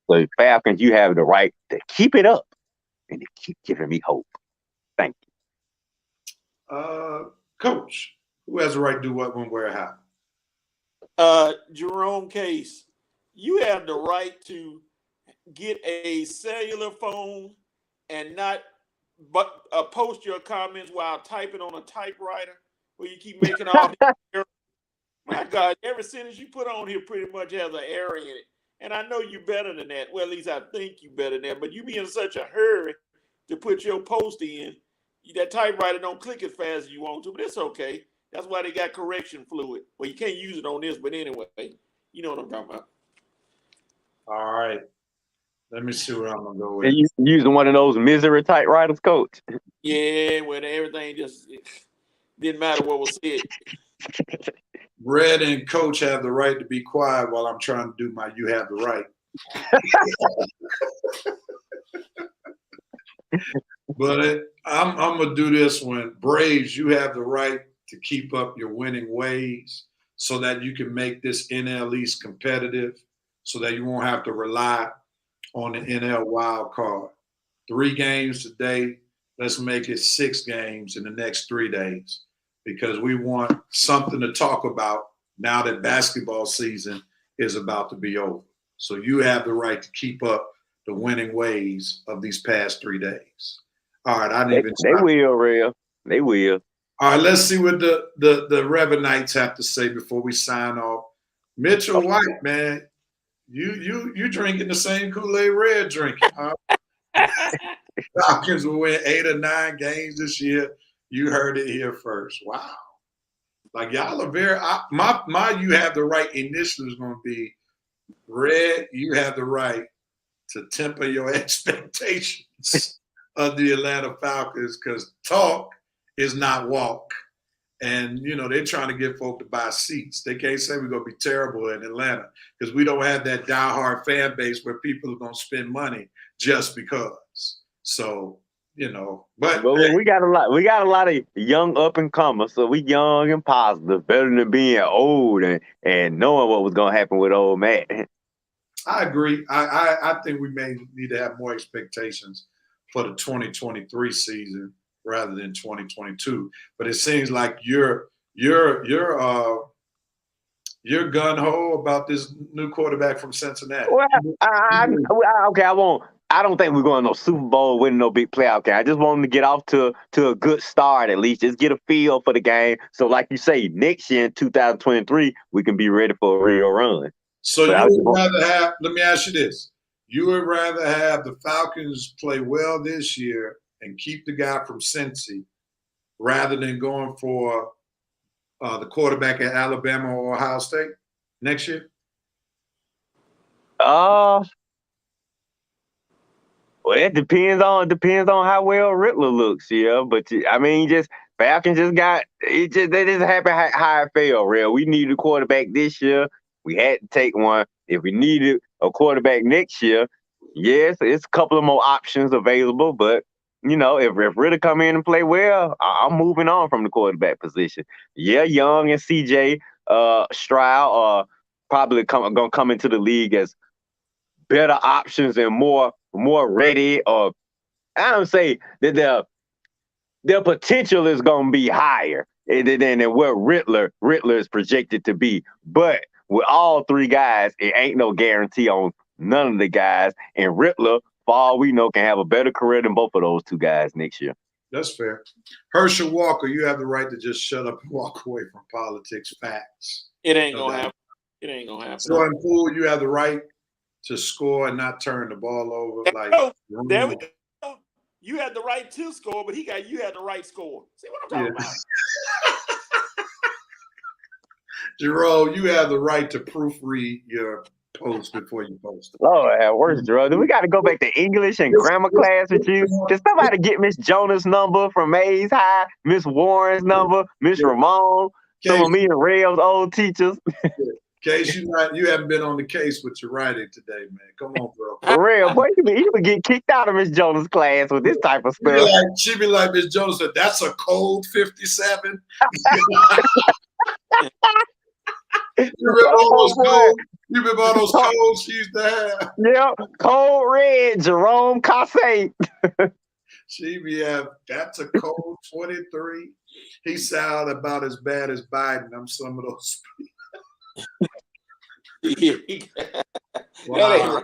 So the Falcons, you have the right to keep it up and to keep giving me hope. Thank you. Coach, who has the right to do what, when, where, how? Jerome Case, you have the right to get a cellular phone and not post your comments while typing on a typewriter, where you keep making all these errors. My God, every sentence you put on here pretty much has an error in it. And I know you're better than that. Well, at least I think you're better than that. But you be in such a hurry to put your post in, that typewriter don't click as fast as you want to, but it's okay. That's why they got correction fluid. Well, you can't use it on this, but anyway, you know what I'm talking about. All right. Let me see where I'm going to go with. you using one of those misery typewriters, Coach? Yeah, where everything just didn't matter what was said. Red and Coach have the right to be quiet while I'm trying to do my "you have the right." But I'm going to do this one. Braves, you have the right to keep up your winning ways so that you can make this NL East competitive, so that you won't have to rely on the NL wild card. 3 games today. Let's make it 6 games in the next 3 days, because we want something to talk about now that basketball season is about to be over. So you have the right to keep up the winning ways of these past 3 days. All right, They will, real. They will. All right, let's see what the Revenites have to say before we sign off. Mitchell White, man, you drinking the same Kool-Aid Red drinking, huh? Falcons will win 8 or 9 games this year. You heard it here first. Wow. Like, y'all are very my you have the right initially is going to be Red. You have the right to temper your expectations of the Atlanta Falcons, because talk is not walk. And, you know, they're trying to get folk to buy seats. They can't say we're going to be terrible in Atlanta, because we don't have that diehard fan base where people are going to spend money just because. So, you know, but we got a lot. We got a lot of young up and comers, so we young and positive, better than being old and knowing what was going to happen with old Matt. I agree. I think we may need to have more expectations for the 2023 season rather than 2022. But it seems like you're gun-ho about this new quarterback from Cincinnati. Well, I don't think we're going to no Super Bowl, winning no big playoff game. I just want them to get off to a good start at least. Just get a feel for the game. So, like you say, next year in 2023, we can be ready for a real run. So you would rather have – let me ask you this. You would rather have the Falcons play well this year and keep the guy from Cincy rather than going for the quarterback at Alabama or Ohio State next year? Well, it depends on how well Riddler looks, yeah. But I mean, Falcons just got it. They just happened how it fell. Real, we needed a quarterback this year. We had to take one. If we needed a quarterback next year, yes, it's a couple of more options available. But if Riddler come in and play well, I'm moving on from the quarterback position. Yeah, Young and CJ Stroud are probably gonna come into the league as better options and more ready, or I don't say that their potential is going to be higher than what Riddler is projected to be. But with all three guys, it ain't no guarantee on none of the guys. And Riddler, for all we know, can have a better career than both of those two guys next year. That's fair. Herschel Walker, you have the right to just shut up and walk away from politics. Facts. It ain't going to happen. It ain't going to happen. Jordan Poole, you have the right to score and not turn the ball over. There we go. You had the right to score, but you had the right score. See what I'm talking about? Jerome, you have the right to proofread your post before you post it. Lord, worse, Jerome. We got to go back to English and grammar class with you. Did somebody get Miss Jonah's number from Mays High? Miss Warren's number? Miss Ramon? Some of me and Rev's old teachers. Case, you haven't been on the case with your writing today, man. Come on, bro. For real, boy, you would get kicked out of Miss Jonas' class with this type of stuff. She'd be like, Miss Jonas said, that's a cold 57. You remember all those codes she used to have? Yep, cold red, Jerome Casse. She'd be that's a cold 23. He sounded about as bad as Biden. I'm some of those people. Wow.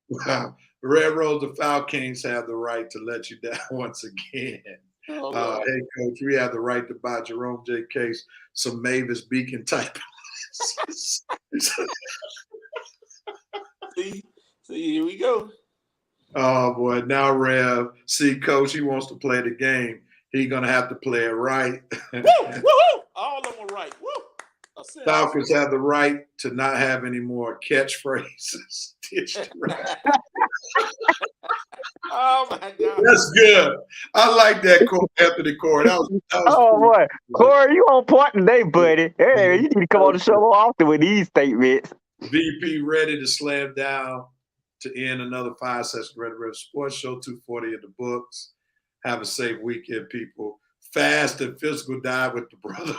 Wow. Red Rose, the Falcons have the right to let you down once again. Hey, Coach, we have the right to buy Jerome J. Case some Mavis Beacon type. See, here we go. Oh, boy. Now, Rev, see, Coach, he wants to play the game. He's going to have to play it right. Woo! Woo! All of them were right. Woo! Falcons have the right to not have any more catchphrases. Oh my God, that's good. I like that, Anthony Corey. That was boy, Corey, you on point today, buddy. Hey, you need to come on the show more often with these statements. VP ready to slam down to end another 5-session Red River Sports Show. 240 in the books. Have a safe weekend, people. Fast and physical dive with the brother.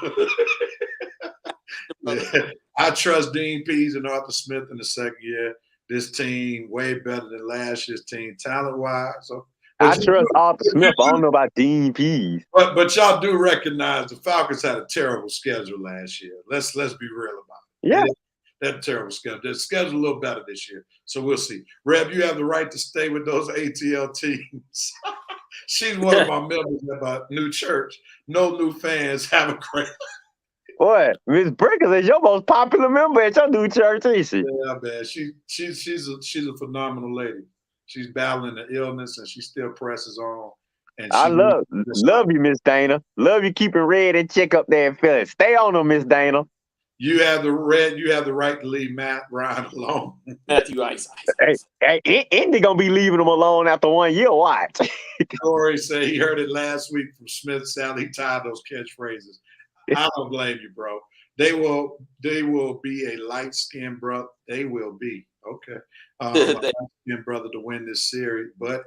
Yeah. I trust Dean Pease and Arthur Smith in the second year. This team way better than last year's team, talent-wise. So, I trust Arthur Smith. I don't know about Dean Pease. But y'all do recognize the Falcons had a terrible schedule last year. Let's be real about it. Yeah. That terrible schedule. The schedule's a little better this year. So we'll see. Rev, you have the right to stay with those ATL teams. She's one of my members at my new church. No new fans. Have a great Boy, Miss Brickers is your most popular member at your new church, ain't she? Yeah, man. She's a phenomenal lady. She's battling the illness and she still presses on. And I love you, Miss Dana. Love you keeping red and check up there and feeling. Stay on them, Miss Dana. You have the right to leave Matt Ryan alone. Matthew Ice. Hey, Indy gonna be leaving him alone after 1 year. Watch. Corey said he heard it last week from Smith. Sally tied those catchphrases. I don't blame you, bro. They will be a light-skinned brother. They will be. Okay. Light-skinned brother to win this series. But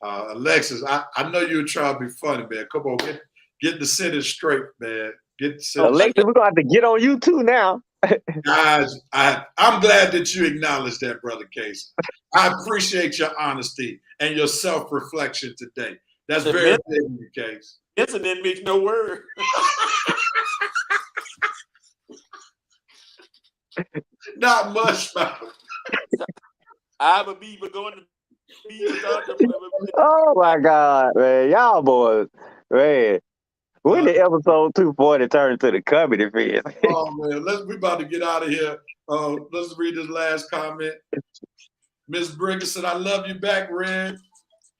Alexis, I know you're trying to be funny, man. Come on, get the sentence straight, man. Alexis, we're gonna have to get on you too now. Guys, I'm glad that you acknowledge that, Brother Case. I appreciate your honesty and your self-reflection today. That's very big in your case. Incident makes no word. Not much, man. I'm a beaver going to beaver. Oh my God, man. Y'all boys, man. When did episode 240 turn to the comedy fest? Oh man, we about to get out of here. Let's read this last comment. Miss Briggs said, I love you back, Red.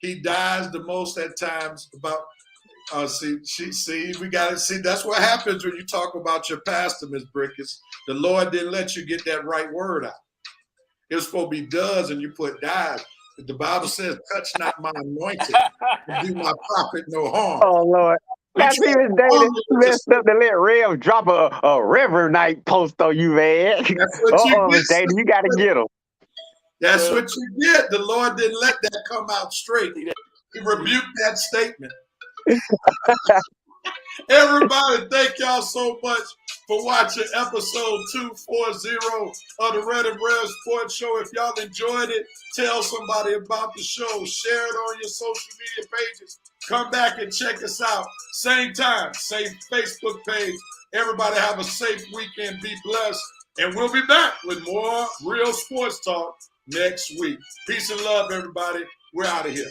He dies the most at times about we got to see. That's what happens when you talk about your pastor, Miss Brickens. The Lord didn't let you get that right word out. It was supposed to be does, and you put dies. But the Bible says, touch not my anointed, and do my prophet no harm. Oh, Lord. That's even David messed up to let Rev drop a Reverend Night post on you, man. That's what you Miss get. David, you got to get him. That's what you get. The Lord didn't let that come out straight. He rebuked that statement. Everybody, thank y'all so much for watching episode 240 of the Red and Rev Sports Show. If y'all enjoyed it, tell somebody about the show. Share it on your social media pages. Come back and check us out. Same time, same Facebook page. Everybody have a safe weekend. Be blessed. And we'll be back with more real sports talk next week. Peace and love, everybody. We're out of here.